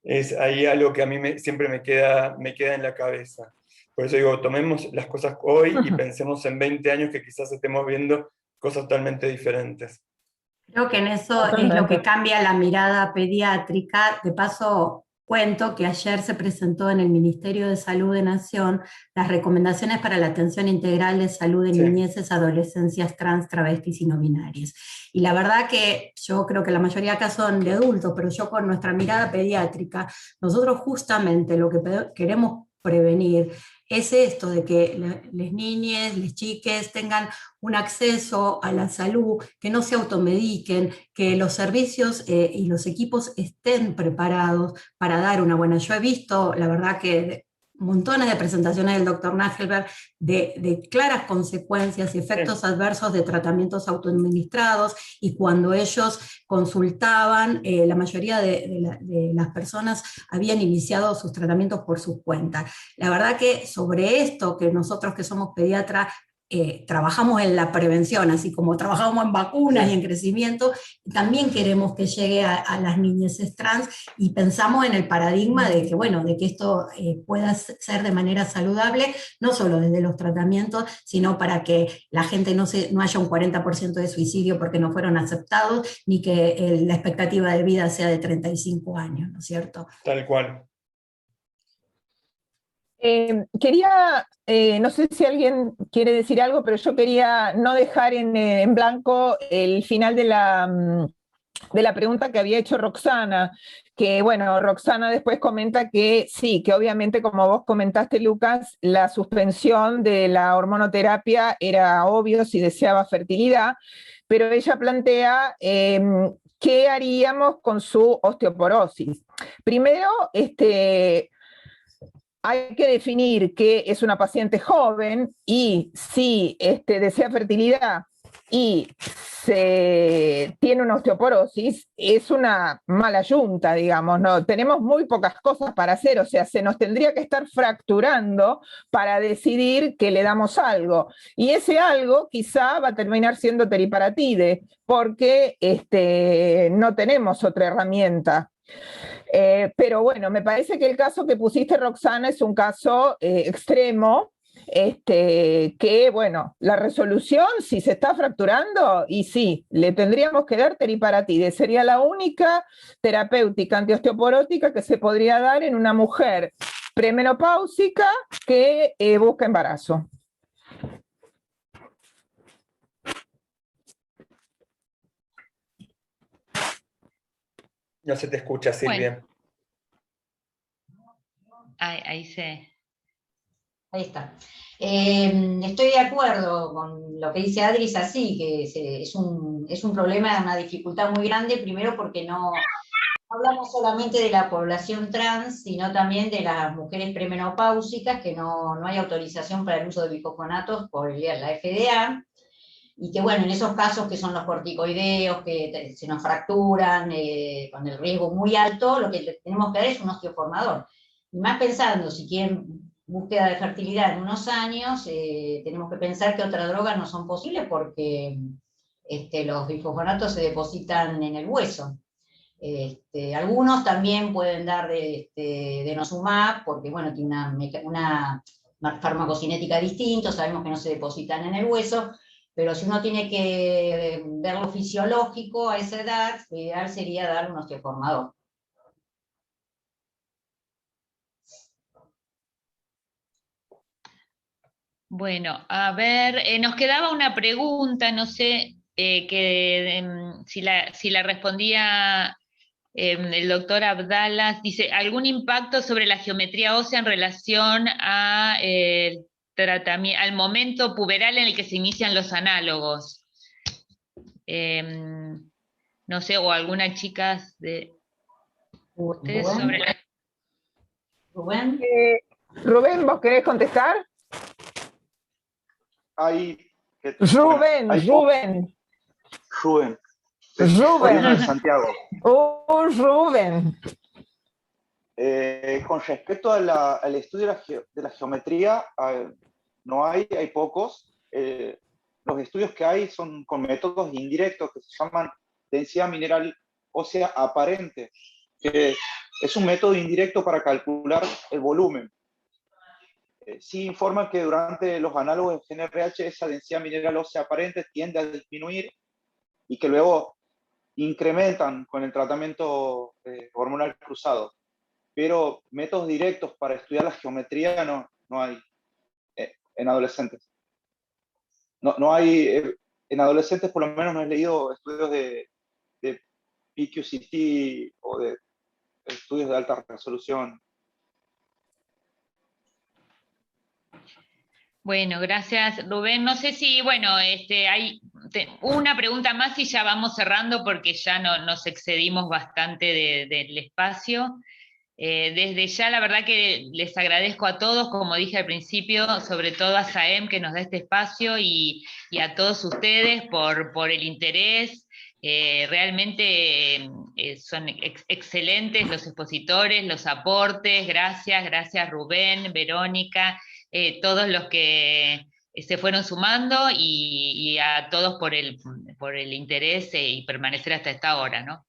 es ahí algo que a mí siempre me queda en la cabeza. Por eso digo, tomemos las cosas hoy y pensemos en 20 años que quizás estemos viendo cosas totalmente diferentes. Creo que en eso es lo que cambia la mirada pediátrica. De paso, cuento que ayer se presentó en el Ministerio de Salud de Nación las recomendaciones para la atención integral de salud de niñeces, adolescencias trans, travestis y no binarias. Y la verdad que yo creo que la mayoría acá son de adultos, pero yo con nuestra mirada pediátrica, nosotros justamente lo que queremos prevenir es esto de que las niñas, las chiques tengan un acceso a la salud, que no se automediquen, que los servicios y los equipos estén preparados para dar una buena. Yo he visto, la verdad que montones de presentaciones del doctor Nagelberg de claras consecuencias y efectos adversos de tratamientos autoadministrados, y cuando ellos consultaban, la mayoría de las personas habían iniciado sus tratamientos por sus cuentas. La verdad que sobre esto, que nosotros que somos pediatras, trabajamos en la prevención, así como trabajamos en vacunas y en crecimiento, también queremos que llegue a las niñeces trans, y pensamos en el paradigma de que, bueno, de que esto pueda ser de manera saludable, no solo desde los tratamientos, sino para que la gente no haya un 40% de suicidio porque no fueron aceptados, ni que la expectativa de vida sea de 35 años, ¿no es cierto? Tal cual. Quería, no sé si alguien quiere decir algo, pero yo quería no dejar en blanco el final de la pregunta que había hecho Roxana, que bueno, Roxana después comenta que sí, que obviamente como vos comentaste, Lucas, la suspensión de la hormonoterapia era obvio si deseaba fertilidad, pero ella plantea qué haríamos con su osteoporosis. Primero, hay que definir que es una paciente joven y si desea fertilidad y tiene una osteoporosis, es una mala yunta, digamos, ¿no? Tenemos muy pocas cosas para hacer, o sea, se nos tendría que estar fracturando para decidir que le damos algo. Y ese algo quizá va a terminar siendo teriparatide, porque no tenemos otra herramienta. Pero bueno, me parece que el caso que pusiste, Roxana, es un caso extremo, que bueno, la resolución, si se está fracturando, y sí, le tendríamos que dar teriparatide, sería la única terapéutica antiosteoporótica que se podría dar en una mujer premenopáusica que busca embarazo. Ya se te escucha, Silvia. Bueno. Ahí se... Ahí está. Estoy de acuerdo con lo que dice Adri, es así, que es un problema, una dificultad muy grande, primero porque no hablamos solamente de la población trans, sino también de las mujeres premenopáusicas, que no hay autorización para el uso de bifosfonatos por la FDA, y que bueno, en esos casos que son los corticoideos, que se nos fracturan, con el riesgo muy alto, lo que tenemos que dar es un osteoformador. Y más pensando, si quieren búsqueda de fertilidad en unos años, tenemos que pensar que otras drogas no son posibles porque los bifosfonatos se depositan en el hueso. Algunos también pueden dar denosumab, porque bueno, tiene una farmacocinética distinta, sabemos que no se depositan en el hueso, pero si uno tiene que ver lo fisiológico a esa edad, lo ideal sería dar un osteoformador. Bueno, a ver, nos quedaba una pregunta, no sé si la respondía el doctor Abdalas. Dice, ¿algún impacto sobre la geometría ósea en relación al momento puberal en el que se inician los análogos? No sé, o algunas chicas de ustedes sobre la... Rubén. Rubén, ¿vos querés contestar? Rubén. De Santiago. Rubén. Con respecto al estudio de la geometría, no hay pocos. Los estudios que hay son con métodos indirectos que se llaman densidad mineral ósea aparente, que es un método indirecto para calcular el volumen. Sí informan que durante los análogos de GNRH esa densidad mineral ósea aparente tiende a disminuir y que luego incrementan con el tratamiento hormonal cruzado. pero métodos directos para estudiar la geometría no hay en adolescentes. No hay, en adolescentes por lo menos no he leído estudios de PQCT o de estudios de alta resolución. Bueno, gracias Rubén. No sé si, bueno, hay una pregunta más y ya vamos cerrando porque ya nos excedimos bastante del espacio. Desde ya, la verdad que les agradezco a todos, como dije al principio, sobre todo a Saem que nos da este espacio y a todos ustedes por el interés. Realmente son excelentes los expositores, los aportes. Gracias Rubén, Verónica, todos los que se fueron sumando y a todos por el interés y permanecer hasta esta hora, ¿no?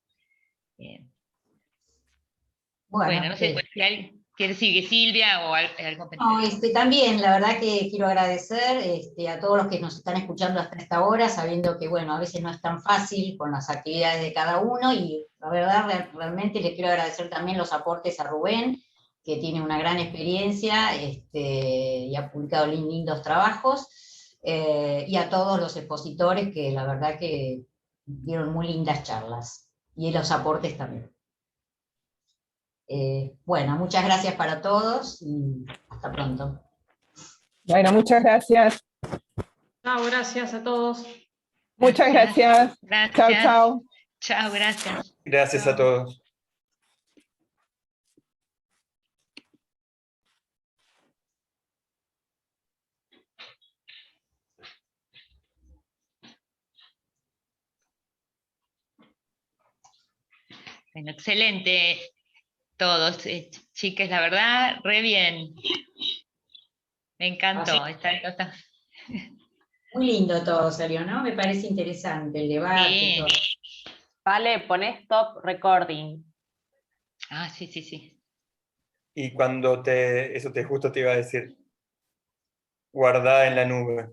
Bueno, no sé si alguien quiere seguir, Silvia, o algo. No, también, la verdad que quiero agradecer a todos los que nos están escuchando hasta esta hora, sabiendo que, bueno, a veces no es tan fácil con las actividades de cada uno, y la verdad, realmente les quiero agradecer también los aportes a Rubén, que tiene una gran experiencia y ha publicado lindos trabajos, y a todos los expositores que la verdad que dieron muy lindas charlas, y los aportes también. Bueno, muchas gracias para todos y hasta pronto. Bueno, muchas gracias. Chao, gracias a todos. Muchas gracias. Chao, chao. Chao, gracias. Gracias a todos. Bueno, excelente todos, chicas, la verdad, re bien. Me encantó. Muy lindo todo salió, ¿no? Me parece interesante el debate. Sí. Y todo. Vale, poné stop recording. Ah, sí. Y cuando justo te iba a decir, guardá en la nube.